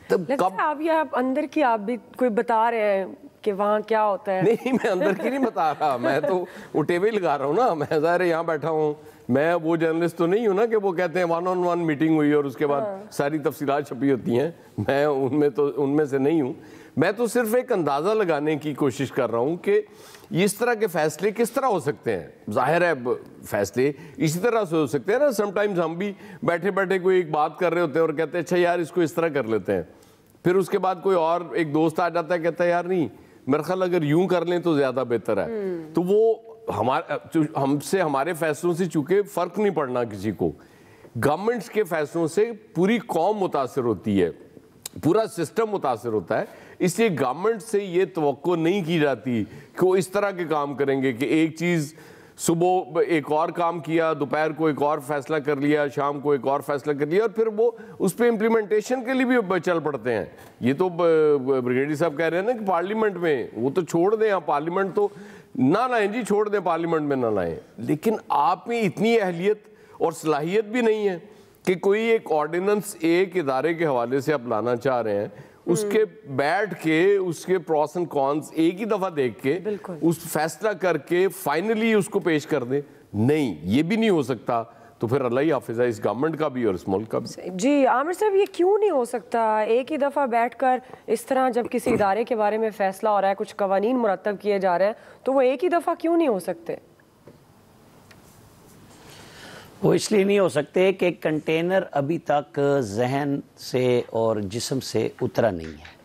آپ اندر کی آپ بھی کوئی بتا رہے ہیں کہ وہاں کیا ہوتا ہے؟ نہیں میں اندر کی نہیں بتا رہا، میں تو اٹھے ہوئے لگا رہا ہوں نا. میں ظاہر ہے یہاں بیٹھا ہوں، میں وہ جرنلسٹ تو نہیں ہوں نا کہ وہ کہتے ہیں 1-on-1 میٹنگ ہوئی اور اس کے بعد ساری تفصیلات چھپی ہوتی ہیں. میں ان میں سے نہیں ہوں. میں تو صرف ایک اندازہ لگانے کی کوشش کر رہا ہوں کہ اس طرح کے فیصلے کس طرح ہو سکتے ہیں. ظاہر ہے فیصلے اسی طرح سے ہو سکتے ہیں نا. سم ٹائمز ہم بھی بیٹھے بیٹھے کوئی ایک بات کر رہے ہوتے ہیں اور کہتے ہیں اچھا یار اس کو اس طرح کر لیتے ہیں. پھر اس کے بعد کوئی اور ایک دوست آ جاتا ہے کہتا ہے یار نہیں میرا خیال اگر یوں کر لیں تو زیادہ بہتر ہے. تو وہ ہم سے ہمارے فیصلوں سے چونکہ فرق نہیں پڑنا کسی کو، گورنمنٹس کے فیصلوں سے پوری قوم متاثر ہوتی ہے، پورا سسٹم متاثر ہوتا ہے. اس لیے گورنمنٹ سے یہ توقع نہیں کی جاتی کہ وہ اس طرح کے کام کریں گے کہ ایک چیز صبح ایک اور کام کیا، دوپہر کو ایک اور فیصلہ کر لیا، شام کو ایک اور فیصلہ کر لیا اور پھر وہ اس پہ امپلیمنٹیشن کے لیے بھی چل پڑتے ہیں. یہ تو بریگیڈی صاحب کہہ رہے ہیں نا کہ پارلیمنٹ میں وہ تو چھوڑ دیں، آپ پارلیمنٹ تو نہ لائیں جی، چھوڑ دیں پارلیمنٹ میں نہ لائیں. لیکن آپ میں اتنی اہلیت اور صلاحیت بھی نہیں ہے کہ کوئی ایک آرڈیننس ایک ادارے کے حوالے سے آپ لانا چاہ رہے ہیں، اس کے بیٹھ کے اس کے پروس اینڈ کونس ایک ہی دفعہ دیکھ کے اس فیصلہ کر کے فائنلی اس کو پیش کر دیں. نہیں، یہ بھی نہیں ہو سکتا. تو پھر اللہ ہی حافظ ہے اس گورنمنٹ کا بھی اور اس ملک کا بھی. جی عامر صاحب، یہ کیوں نہیں ہو سکتا ایک ہی دفعہ بیٹھ کر اس طرح جب کسی ادارے کے بارے میں فیصلہ ہو رہا ہے، کچھ قوانین مرتب کیے جا رہے ہیں، تو وہ ایک ہی دفعہ کیوں نہیں ہو سکتے؟ وہ اس لیے نہیں ہو سکتے کہ کنٹینر ابھی تک ذہن سے اور جسم سے اترا نہیں ہے.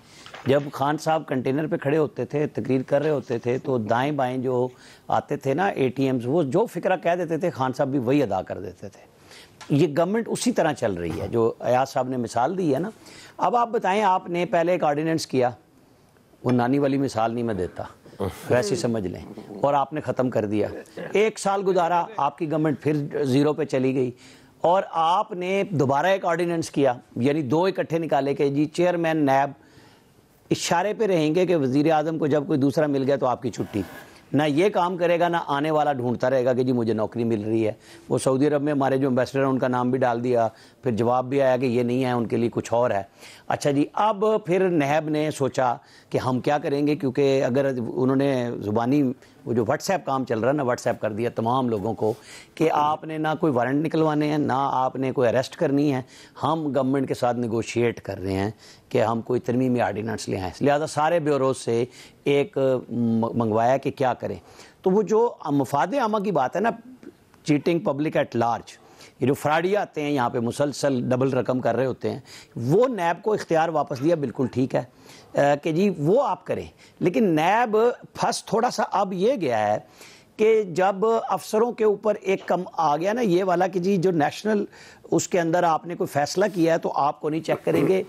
جب خان صاحب کنٹینر پہ کھڑے ہوتے تھے، تقریر کر رہے ہوتے تھے، تو دائیں بائیں جو آتے تھے نا ATMs، وہ جو فکرہ کہہ دیتے تھے خان صاحب بھی وہی ادا کر دیتے تھے. یہ گورنمنٹ اسی طرح چل رہی ہے جو ایاز صاحب نے مثال دی ہے نا. اب آپ بتائیں، آپ نے پہلے ایک آرڈیننس کیا، وہ نانی والی مثال نہیں میں دیتا، ویسے سمجھ لیں، اور آپ نے ختم کر دیا. 1 سال گزارا، آپ کی گورنمنٹ پھر 0 پہ چلی گئی، اور آپ نے دوبارہ ایک آرڈیننس کیا، یعنی 2 اکٹھے نکالے کہ جی چیئرمین نیب اشارے پہ رہیں گے کہ وزیر اعظم کو جب کوئی دوسرا مل گیا تو آپ کی چھٹی. نہ یہ کام کرے گا، نہ آنے والا ڈھونڈتا رہے گا کہ جی مجھے نوکری مل رہی ہے. وہ سعودی عرب میں ہمارے جو امبیسڈر ہیں ان کا نام بھی ڈال دیا، پھر جواب بھی آیا کہ یہ نہیں ہے، ان کے لیے کچھ اور ہے. اچھا جی، اب پھر نیب نے سوچا کہ ہم کیا کریں گے، کیونکہ اگر انہوں نے زبانی وہ جو واٹس ایپ کام چل رہا ہے نا، واٹس ایپ کر دیا تمام لوگوں کو کہ آپ نے نہ کوئی وارنٹ نکلوانے ہیں، نہ آپ نے کوئی اریسٹ کرنی ہے، ہم گورنمنٹ کے ساتھ نیگوشیٹ کر رہے ہیں کہ ہم کوئی ترمیمی آرڈیننس لے آئیں. لہٰذا سارے بیوروز سے ایک منگوایا کہ کیا کریں. تو وہ جو مفاد عامہ کی بات ہے نا، چیٹنگ پبلک ایٹ لارج، یہ جو فراڈی آتے ہیں یہاں پہ مسلسل ڈبل رقم کر رہے ہوتے ہیں، وہ نیب کو اختیار واپس دیا. بالکل ٹھیک ہے کہ جی وہ آپ کریں، لیکن نیب پھنس تھوڑا سا اب یہ گیا ہے کہ جب افسروں کے اوپر ایک کم آ گیا نا یہ والا کہ جی جو نیشنل اس کے اندر آپ نے کوئی فیصلہ کیا ہے تو آپ کو نہیں چیک کریں گے.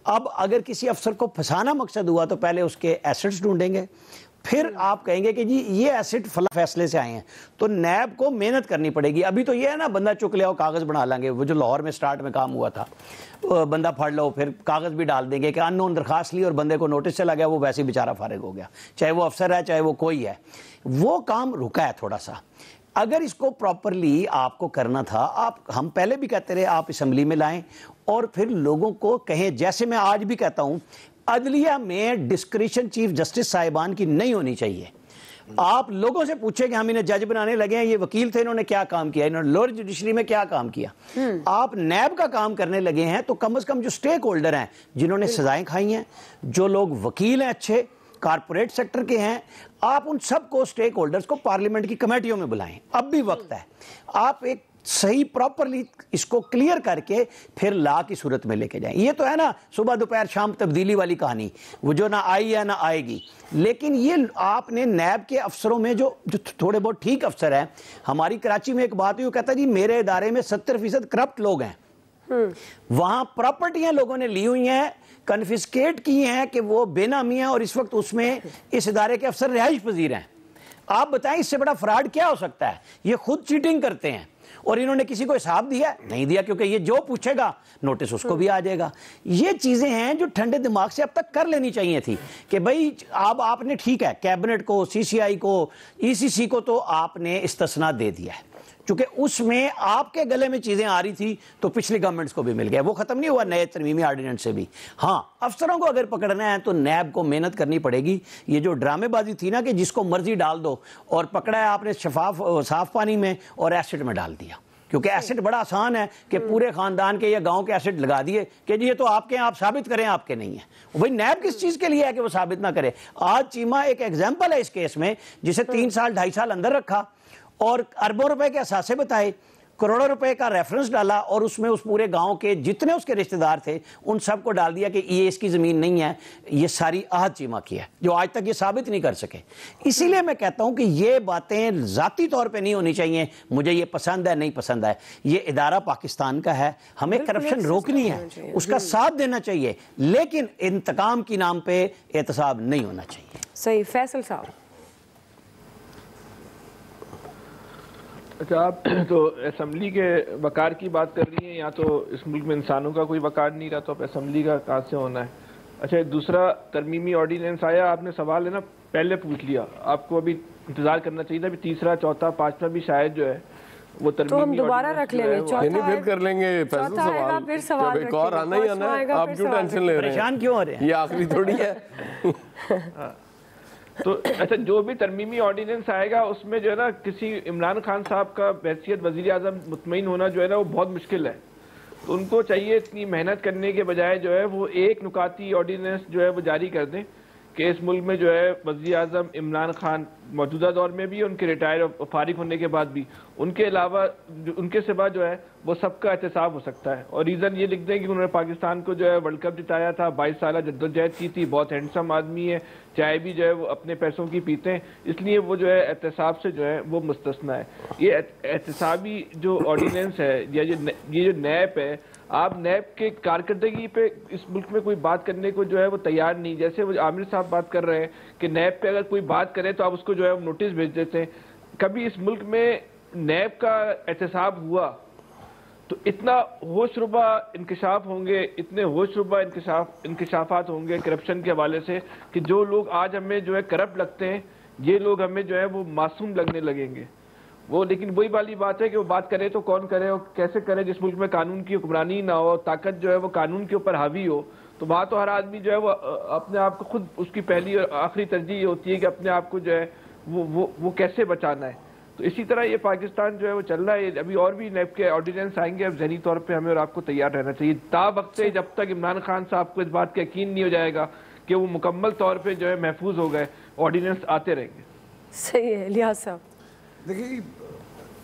اب اگر کسی افسر کو پھنسانا مقصد ہوا تو پہلے اس کے ایسٹس ڈھونڈیں گے، پھر آپ کہیں گے کہ جی یہ ایسٹ فلاں فیصلے سے آئے ہیں، تو نیب کو محنت کرنی پڑے گی. ابھی تو یہ ہے نا بندہ چک لیا کاغذ بنا لیں گے، وہ جو لاہور میں سٹارٹ میں کام ہوا تھا، بندہ پڑھ لو پھر کاغذ بھی ڈال دیں گے کہ ان نون درخواست لی اور بندے کو نوٹس چلا گیا، وہ ویسے ہی بیچارہ فارغ ہو گیا، چاہے وہ افسر ہے چاہے وہ کوئی ہے. وہ کام رکا ہے تھوڑا سا. اگر اس کو پراپرلی آپ کو کرنا تھا، ہم پہلے بھی کہتے رہے آپ اسمبلی میں لائیں اور پھر لوگوں کو کہیں، جیسے میں آج بھی کہتا ہوں عدلیہ میں ڈسکریشن چیف جسٹس صاحبان کی نہیں ہونی چاہیے. آپ لوگوں سے پوچھیں کہ ہم انہیں جج بنانے لگے ہیں، یہ وکیل تھے، انہوں نے کیا کام کیا، انہوں نے لوور جوڈیشری میں کیا کام کیا. آپ نیب کا کام کرنے لگے ہیں تو کم از کم جو سٹیک ہولڈر ہیں، جنہوں نے سزائیں کھائی ہیں، جو لوگ وکیل ہیں اچھے کارپوریٹ سیکٹر کے ہیں، آپ ان سب کو سٹیک ہولڈرز کو پارلیمنٹ کی کمیٹیوں میں بلائیں. اب بھی وقت ہے. آپ ایک صحیح پراپرلی اس کو کلیئر کر کے پھر لا کی صورت میں لے کے جائیں. یہ تو ہے نا صبح دوپہر شام تبدیلی والی کہانی، وہ جو نہ آئی ہے نہ آئے گی. لیکن یہ آپ نے نیب کے افسروں میں جو تھوڑے بہت ٹھیک افسر ہیں، ہماری کراچی میں ایک بات ہوئی، وہ کہتا ہے جی میرے ادارے میں 70% کرپٹ لوگ ہیں، وہاں پراپرٹیاں لوگوں نے لی ہوئی ہیں، کنفسکیٹ کی ہیں کہ وہ بے نامی ہیں، اور اس وقت اس میں اس ادارے کے افسر رہائش پذیر ہیں. آپ بتائیں اس سے بڑا فراڈ کیا ہو سکتا ہے؟ یہ خود چیٹنگ کرتے ہیں. اور انہوں نے کسی کو حساب دیا نہیں دیا، کیونکہ یہ جو پوچھے گا نوٹس اس کو بھی آ جائے گا. یہ چیزیں ہیں جو ٹھنڈے دماغ سے اب تک کر لینی چاہیے تھی کہ بھائی آپ نے ٹھیک ہے کیبنٹ کو، سی سی آئی کو، ای سی سی کو تو آپ نے استثناء دے دیا ہے، چونکہ اس میں آپ کے گلے میں چیزیں آ رہی تھی تو پچھلی گورنمنٹس کو بھی مل گیا، وہ ختم نہیں ہوا نئے ترمیمی آرڈیننس سے بھی. ہاں افسروں کو اگر پکڑنا ہے تو نیب کو محنت کرنی پڑے گی. یہ جو ڈرامے بازی تھی نا کہ جس کو مرضی ڈال دو، اور پکڑا ہے آپ نے صاف پانی میں اور ایسڈ میں ڈال دیا، کیونکہ ایسڈ بڑا آسان ہے کہ پورے خاندان کے یا گاؤں کے ایسڈ لگا دیے کہ جی یہ تو آپ کے ہیں، آپ ثابت کریں آپ کے نہیں ہیں. وہی نیب کس چیز کے لیے ہے کہ وہ ثابت نہ کرے. آج چیمہ ایک ایگزامپل ہے اس کیس میں، جسے 3 سال 2.5 سال اندر رکھا اور اربوں روپے کے اثاثے بتائے، کروڑوں روپے کا ریفرنس ڈالا، اور اس میں اس پورے گاؤں کے جتنے اس کے رشتہ دار تھے ان سب کو ڈال دیا کہ یہ اس کی زمین نہیں ہے. یہ ساری آہت چیمہ کی ہے جو آج تک یہ ثابت نہیں کر سکے. اسی لیے میں کہتا ہوں کہ یہ باتیں ذاتی طور پہ نہیں ہونی چاہیے، مجھے یہ پسند ہے نہیں پسند ہے. یہ ادارہ پاکستان کا ہے، ہمیں کرپشن روکنی ہے، اس کا ساتھ دینا چاہیے، لیکن انتقام کی نام پہ احتساب نہیں ہونا چاہیے. صحیح. فیصل صاحب. اچھا، آپ تو اسمبلی کے وقار کی بات کر رہی ہیں، یا تو اس ملک میں انسانوں کا کوئی وقار نہیں رہا تو اب اسمبلی کا کہاں سے ہونا ہے. اچھا، دوسرا ترمیمی آرڈیننس آیا، آپ نے سوال ہے نا پہلے پوچھ لیا، آپ کو ابھی انتظار کرنا چاہیے تھا. ابھی تیسرا چوتھا پانچواں بھی شاید جو ہے وہ ترمیمی، تو ہم دوبارہ رکھ لیں گے، چوتھا پھر کر لیں گے فیصل سوال، جب ایک اور آنا ہی آنا ہے. آپ کیوں ٹینشن لے رہے ہیں؟ پریشان کیوں ہو رہے ہیں؟ یہ آخری تھوڑی ہے. تو اچھا، جو بھی ترمیمی آرڈیننس آئے گا اس میں جو ہے نا کسی عمران خان صاحب کا بحیثیت وزیر اعظم مطمئن ہونا جو ہے نا وہ بہت مشکل ہے. تو ان کو چاہیے اتنی محنت کرنے کے بجائے جو ہے وہ ایک نکاتی آرڈیننس جو ہے وہ جاری کر دیں کہ اس ملک میں جو ہے وزیر اعظم عمران خان موجودہ دور میں بھی، ان کے ریٹائر فارغ ہونے کے بعد بھی، ان کے علاوہ ان کے سوا جو ہے وہ سب کا احتساب ہو سکتا ہے. اور ریزن یہ لکھ دیں کہ انہوں نے پاکستان کو جو ہے ورلڈ کپ جتایا تھا، 22 سالہ جدوجہد کی تھی، بہت ہینڈسم آدمی ہے، چائے بھی جو ہے وہ اپنے پیسوں کی پیتے ہیں، اس لیے وہ جو ہے احتساب سے جو ہے وہ مستثنا ہے. یہ احتسابی جو آرڈیننس ہے یا یہ جو نیب ہے، آپ نیب کے کارکردگی پہ اس ملک میں کوئی بات کرنے کو جو ہے وہ تیار نہیں. جیسے وہ عامر صاحب بات کر رہے ہیں کہ نیب پہ اگر کوئی بات کرے تو آپ اس کو جو ہے نوٹس بھیج دیتے ہیں. کبھی اس ملک میں نیب کا احتساب ہوا تو اتنا ہوش ربا انکشاف ہوں گے، اتنے ہوش ربا انکشافات ہوں گے کرپشن کے حوالے سے کہ جو لوگ آج ہمیں جو ہے کرپٹ لگتے ہیں، یہ لوگ ہمیں جو ہے وہ معصوم لگنے لگیں گے. وہ لیکن وہی والی بات ہے کہ وہ بات کرے تو کون کرے اور کیسے کرے. جس ملک میں قانون کی حکمرانی نہ ہو، طاقت جو ہے وہ قانون کے اوپر حاوی ہو، تو وہاں تو ہر آدمی جو ہے وہ اپنے آپ کو خود، اس کی پہلی اور آخری ترجیح یہ ہوتی ہے کہ اپنے آپ کو جو ہے وہ کیسے بچانا ہے. تو اسی طرح یہ پاکستان جو ہے وہ چل رہا ہے. ابھی اور بھی نیب کے آرڈیننس آئیں گے، اب ذہنی طور پہ ہمیں اور آپ کو تیار رہنا چاہیے تا وقت سے جب تک عمران خان صاحب کو اس بات کا یقین نہیں ہو جائے گا کہ وہ مکمل طور پہ جو ہے محفوظ ہو گئے، آرڈیننس آتے رہیں گے. صحیح ہے. لیاز صاحب. دیکھیے،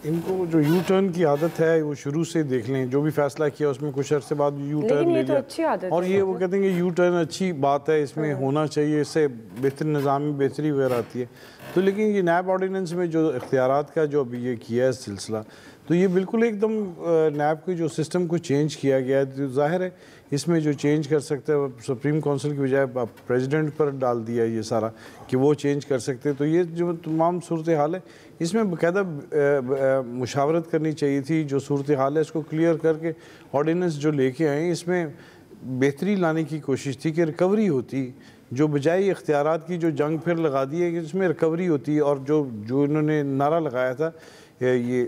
ان کو جو یو ٹرن کی عادت ہے وہ شروع سے دیکھ لیں، جو بھی فیصلہ کیا اس میں کچھ عرصے بعد یو ٹرن لے لیا، اور یہ وہ کہتے ہیں کہ یو ٹرن اچھی بات ہے، اس میں ہونا چاہیے، اس سے بہتر نظام میں بہتری وغیرہ آتی ہے. تو لیکن یہ نیب آرڈیننس میں جو اختیارات کا جو ابھی یہ کیا ہے سلسلہ، تو یہ بالکل ایک دم نیب کے جو سسٹم کو چینج کیا گیا ہے. تو ظاہر ہے اس میں جو چینج کر سکتے ہیں سپریم کونسل کی بجائے پریزیڈنٹ پر ڈال دیا یہ سارا کہ وہ چینج کر سکتے ہیں. تو یہ جو تمام صورتحال ہے اس میں باقاعدہ مشاورت کرنی چاہیے تھی. جو صورتحال ہے اس کو کلیئر کر کے آرڈیننس جو لے کے آئیں اس میں بہتری لانے کی کوشش تھی کہ ریکوری ہوتی، جو بجائے اختیارات کی جو جنگ پھر لگا دی ہے کہ اس میں ریکوری ہوتی. اور جو انہوں نے نعرہ لگایا تھا یہ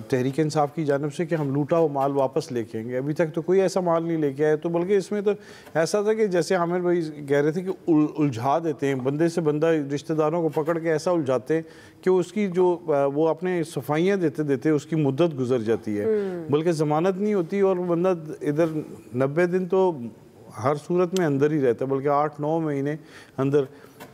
تحریک انصاف کی جانب سے کہ ہم لوٹا ہوا مال واپس لے کے آئیں گے، ابھی تک تو کوئی ایسا مال نہیں لے کے آئے. تو بلکہ اس میں تو ایسا تھا کہ جیسے عامر بھائی کہہ رہے تھے کہ الجھا دیتے ہیں، بندے سے بندہ رشتہ داروں کو پکڑ کے ایسا الجھاتے ہیں کہ اس کی جو وہ اپنے صفائیاں دیتے اس کی مدت گزر جاتی ہے، بلکہ ضمانت نہیں ہوتی اور بندہ ادھر 90 دن تو ہر صورت میں اندر ہی رہتا ہے، بلکہ 8-9 مہینے اندر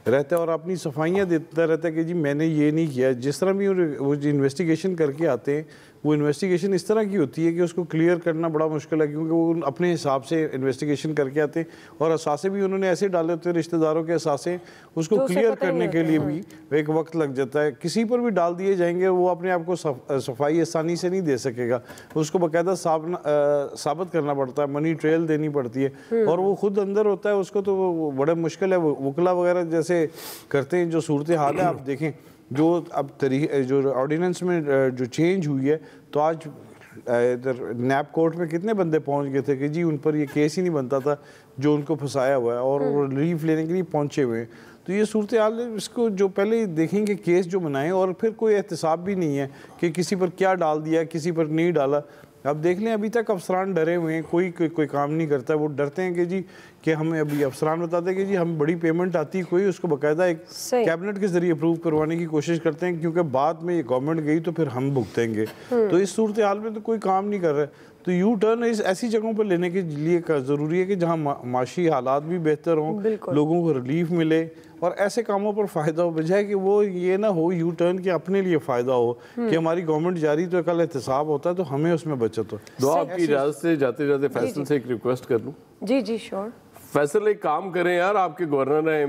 رہتا ہے اور اپنی صفائیاں دیتا رہتا ہے کہ جی میں نے یہ نہیں کیا. جس طرح بھی وہ انویسٹیگیشن کر کے آتے ہیں وہ انویسٹیگیشن اس طرح کی ہوتی ہے کہ اس کو کلیئر کرنا بڑا مشکل ہے، کیونکہ وہ اپنے حساب سے انویسٹیگیشن کر کے آتے ہیں اور اثاثے بھی انہوں نے ایسے ڈالے ہوتے ہیں رشتہ داروں کے اثاثے، اس کو کلیئر کرنے کے لیے بھی ایک وقت لگ جاتا ہے. کسی پر بھی ڈال دیے جائیں گے وہ اپنے آپ کو صفائی آسانی سے نہیں دے سکے گا، اس کو باقاعدہ ثابت کرنا پڑتا ہے، منی ٹریل دینی پڑتی ہے اور وہ خود اندر ہوتا ہے اس کو تو وہ بڑا مشکل ہے. وکلا وغیرہ جیسے کرتے ہیں جو صورتحال ہے آپ دیکھیں جو اب جو آرڈیننس میں جو چینج ہوئی ہے تو آج ادھر نیب کورٹ میں کتنے بندے پہنچ گئے تھے کہ جی ان پر یہ کیس ہی نہیں بنتا تھا جو ان کو پھنسایا ہوا ہے اور وہ ریلیف لینے کے لیے پہنچے ہوئے ہیں. تو یہ صورتحال ہے، اس کو جو پہلے دیکھیں کہ کیس جو بنائیں اور پھر کوئی احتساب بھی نہیں ہے کہ کسی پر کیا ڈال دیا کسی پر نہیں ڈالا. اب دیکھ لیں ابھی تک افسران ڈرے ہوئے ہیں، کوئی کام نہیں کرتا. وہ ڈرتے ہیں کہ جی کہ ہمیں ابھی افسران بتاتے ہیں کہ جی ہم بڑی پیمنٹ آتی کوئی اس کو باقاعدہ ایک کیبنٹ کے ذریعے اپروو کروانے کی کوشش کرتے ہیں کیونکہ بعد میں یہ گورنمنٹ گئی تو پھر ہم بھگتیں گے. تو اس صورتحال میں تو کوئی کام نہیں کر رہے. تو یو ٹرن ایسی جگہوں پر لینے کے لیے ضروری ہے کہ جہاں معاشی حالات بھی بہتر ہوں، لوگوں کو ریلیف ملے اور ایسے کاموں پر فائدہ ہو، بجائے کہ وہ یہ نہ ہو یو ٹرن کے اپنے لیے فائدہ ہو کہ ہماری گورنمنٹ جاری تو کل احتساب ہوتا ہے تو ہمیں اس میں بچت ہو. دعا آپ کی اجازت سے جاتے جاتے فیصل سے ایک ریکویسٹ کر لوں. جی شور. فیصل ایک کام کریں یار، آپ کے گورنر ہیں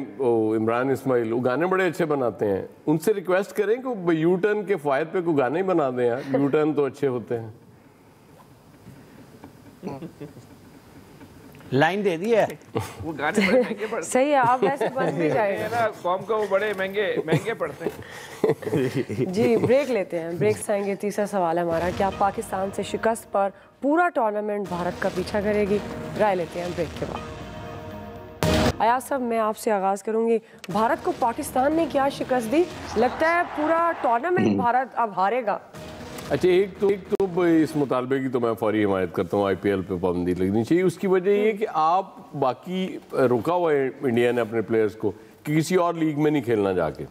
عمران اسماعیل، وہ گانے بڑے اچھے بناتے ہیں، ان سے ریکویسٹ کریں کہ وہ یو ٹرن کے فوائد پہ کوئی گانے ہی بنا دیں یار، یو ٹرن تو اچھے ہوتے ہیں. لائن دے دی ہے وہ گانے بڑے مہنگے پڑتے ہیں. صحیح ہے، آپ ویسے بن بھی جائے نا قوم کا وہ بڑے مہنگے پڑتے ہیں. جی بریک لیتے ہیں، بریک سے آئیں گے. تیسرا سوال ہے ہمارا، کیا پاکستان سے شکست پر پورا ٹورنامنٹ بھارت کا پیچھا کرے گی؟ رائے لیتے ہیں بریک کے بعد. ایاز صاحب میں آپ سے آغاز کروں گی، بھارت کو پاکستان نے کیا شکست دی؟ لگتا ہے پورا ٹورنامنٹ بھارت اب ہارے گا. اچھا ایک تو اس مطالبے کی تو میں فوری حمایت کرتا ہوں، آئی پی ایل پہ پابندی لگنی چاہیے. اس کی وجہ یہ کہ آپ باقی رکا ہوا ہے انڈیا نے اپنے پلیئرز کو کہ کسی اور لیگ میں نہیں کھیلنا جا کے.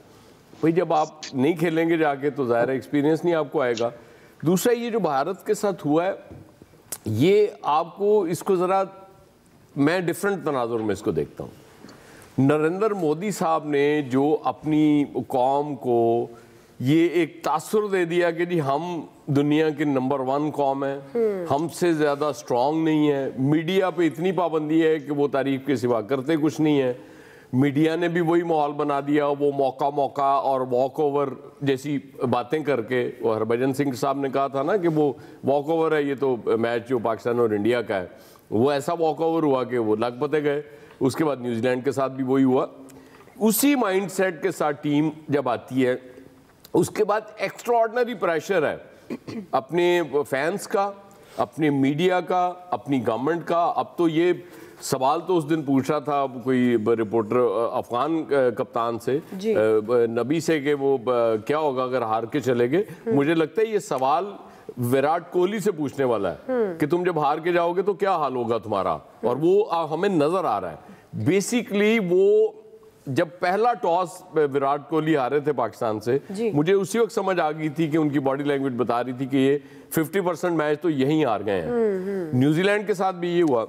بھائی جب آپ نہیں کھیلیں گے جا کے تو ظاہر ایکسپیرینس نہیں آپ کو آئے گا. دوسرا یہ جو بھارت کے ساتھ ہوا ہے یہ آپ کو اس کو ذرا میں ڈیفرنٹ تناظر میں اس کو دیکھتا ہوں. نریندر مودی صاحب نے جو اپنی قوم کو یہ ایک تاثر دے دیا کہ جی ہم دنیا کے نمبر 1 قوم ہیں، ہم سے زیادہ سٹرونگ نہیں ہے، میڈیا پہ اتنی پابندی ہے کہ وہ تعریف کے سوا کرتے کچھ نہیں ہے. میڈیا نے بھی وہی ماحول بنا دیا، وہ موقع اور واک اوور جیسی باتیں کر کے. وہ ہربھجن سنگھ صاحب نے کہا تھا نا کہ وہ واک اوور ہے، یہ تو میچ جو پاکستان اور انڈیا کا ہے وہ ایسا واک اوور ہوا کہ وہ لگ پتے گئے. اس کے بعد نیوزی لینڈ کے ساتھ بھی وہی ہوا. اسی مائنڈ سیٹ کے ساتھ ٹیم جب آتی ہے اس کے بعد ایکسٹرا آرڈنری پریشر ہے اپنے فینس کا، اپنے میڈیا کا، اپنی گورنمنٹ کا. اب تو یہ سوال تو اس دن پوچھا تھا کوئی رپورٹر افغان کپتان سے نبی سے کہ وہ کیا ہوگا اگر ہار کے چلے گئے. مجھے لگتا ہے یہ سوال وراٹ کوہلی سے پوچھنے والا ہے کہ تم جب ہار کے جاؤ گے تو کیا حال ہوگا تمہارا، اور وہ ہمیں نظر آ رہا ہے. بیسیکلی وہ جب پہلا ٹاس وراٹ کوہلی ہارے تھے پاکستان سے مجھے اسی وقت سمجھ آ گئی تھی کہ ان کی باڈی لینگویج بتا رہی تھی کہ یہ 50% میچ تو یہیں ہار گئے ہیں. نیوزی لینڈ کے ساتھ بھی یہ ہوا.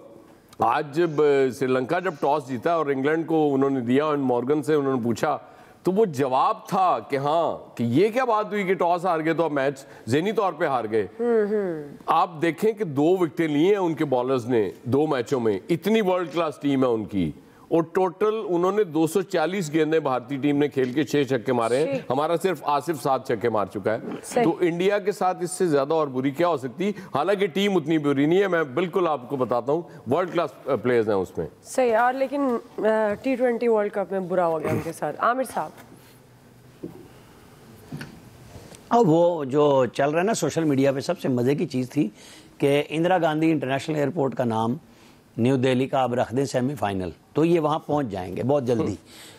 آج جب سری لنکا جب ٹاس جیتا اور انگلینڈ کو انہوں نے دیا اور مورگن سے انہوں نے پوچھا تو وہ جواب تھا کہ ہاں کہ یہ کیا بات ہوئی کہ ٹاس ہار گئے تو اب میچ ذہنی طور پہ ہار گئے. آپ دیکھیں کہ 2 وکٹیں لی ہیں ان کے بالرز نے 2 میچوں میں. اتنی ورلڈ کلاس ٹیم ہے ان کی اور ٹوٹل انہوں نے 240 گیندیں بھارتی ٹیم نے کھیل کے 6 چھکے مارے ہیں. ہمارا صرف آصف 7 چھکے مار چکا ہے. تو انڈیا کے ساتھ اس سے زیادہ اور بری کیا ہو سکتی؟ حالانکہ ٹیم اتنی بری نہیں ہے, میں بالکل آپ کو بتاتا ہوں, ورلڈ کلاس پلیئرز ہیں اس میں. صحیح. اور لیکن T20 ورلڈ کپ میں برا ہو گیا ان کے ساتھ. عامر صاحب, وہ جو چل رہا ہے نا سوشل میڈیا پہ, سب سے مزے کی چیز تھی کہ اندرا گاندھی انٹرنیشنل ایئرپورٹ کا نام نیو دہلی کا اب رکھ دیں سیمی فائنل, تو یہ وہاں پہنچ جائیں گے بہت جلدی,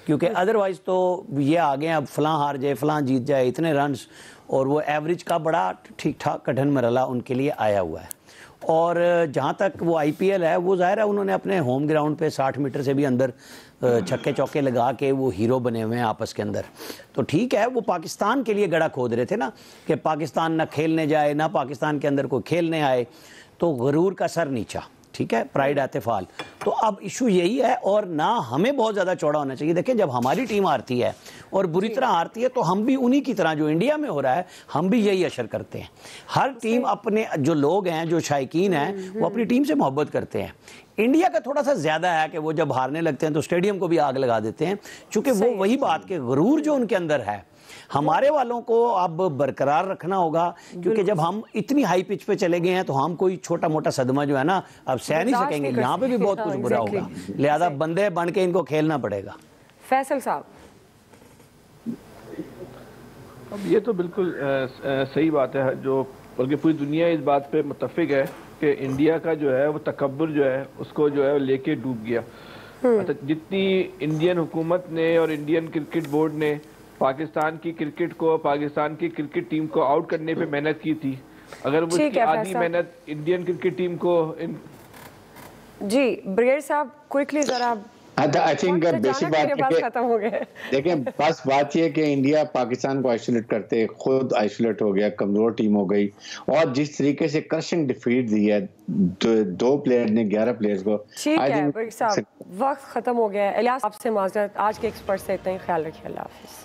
کیونکہ ادروائز تو یہ آگے اب فلاں ہار جائے فلاں جیت جائے, اتنے رنز, اور وہ ایوریج کا بڑا ٹھیک ٹھاک کٹھن مرحلہ ان کے لیے آیا ہوا ہے. اور جہاں تک وہ آئی پی ایل ہے, وہ ظاہر ہے انہوں نے اپنے ہوم گراؤنڈ پہ 60 میٹر سے بھی اندر چھکے چوکے لگا کے وہ ہیرو بنے ہوئے ہیں آپس کے اندر. تو ٹھیک ہے, وہ پاکستان کے لیے گڑا کھود رہے تھے نا کہ پاکستان نہ کھیلنے جائے, نہ پاکستان کے اندر کوئی کھیلنے آئے, تو غرور کا سر نیچا, ٹھیک ہے, پرائیڈ اعتفال. تو اب ایشو یہی ہے, اور نہ ہمیں بہت زیادہ چوڑا ہونا چاہیے. دیکھیں جب ہماری ٹیم ہارتی ہے اور بری طرح ہارتی ہے, تو ہم بھی انہی کی طرح جو انڈیا میں ہو رہا ہے, ہم بھی یہی اشر کرتے ہیں. ہر ٹیم اپنے جو لوگ ہیں, جو شائقین ہیں, وہ اپنی ٹیم سے محبت کرتے ہیں. انڈیا کا تھوڑا سا زیادہ ہے کہ وہ جب ہارنے لگتے ہیں تو اسٹیڈیم کو بھی آگ لگا دیتے ہیں, چونکہ وہ وہی بات کہ غرور جو ان کے اندر ہے, ہمارے والوں کو اب برقرار رکھنا ہوگا. کیونکہ جب ہم اتنی ہائی پچ پہ چلے گئے ہیں, تو ہم کوئی چھوٹا موٹا صدمہ جو ہے نا اب سہ نہیں سکیں گے. یہاں پہ بھی بہت کچھ برا ہوگا, لہذا بندے بن کے ان کو کھیلنا پڑے گا. فیصل صاحب, اب یہ تو بالکل صحیح بات ہے, جو بلکہ پوری دنیا اس بات پہ متفق ہے کہ انڈیا کا جو ہے وہ تکبر جو ہے اس کو جو ہے لے کے ڈوب گیا. جتنی انڈین حکومت نے اور انڈین کرکٹ بورڈ نے پاکستان کی کرکٹ کو, پاکستان کی کرکٹ ٹیم کو آؤٹ کرنے پہ محنت کی تھی, اگر وہ اس کی آدھی محنت انڈین کرکٹ ٹیم کو جی بریگیڈ صاحب کوئکلی ذرا. آئی تھنک بیسک بات ختم ہو گئے. دیکھیں بس بات یہ ہے کہ انڈیا پاکستان کو آئسولیٹ کرتے خود آئسولیٹ ہو گیا, کمزور ٹیم ہو گئی, اور جس طریقے سے کرشنگ ڈیفیٹ دی ہے 2 پلیئر نے 11 پلیئرز کو. ٹھیک ہے بریگیڈ صاحب, وقت ختم ہو گیا ہے. الیاس آپ سے معذرت, آج کے ایکسپرٹ سے اتنا ہی. خیال رکھیے, اللہ حافظ.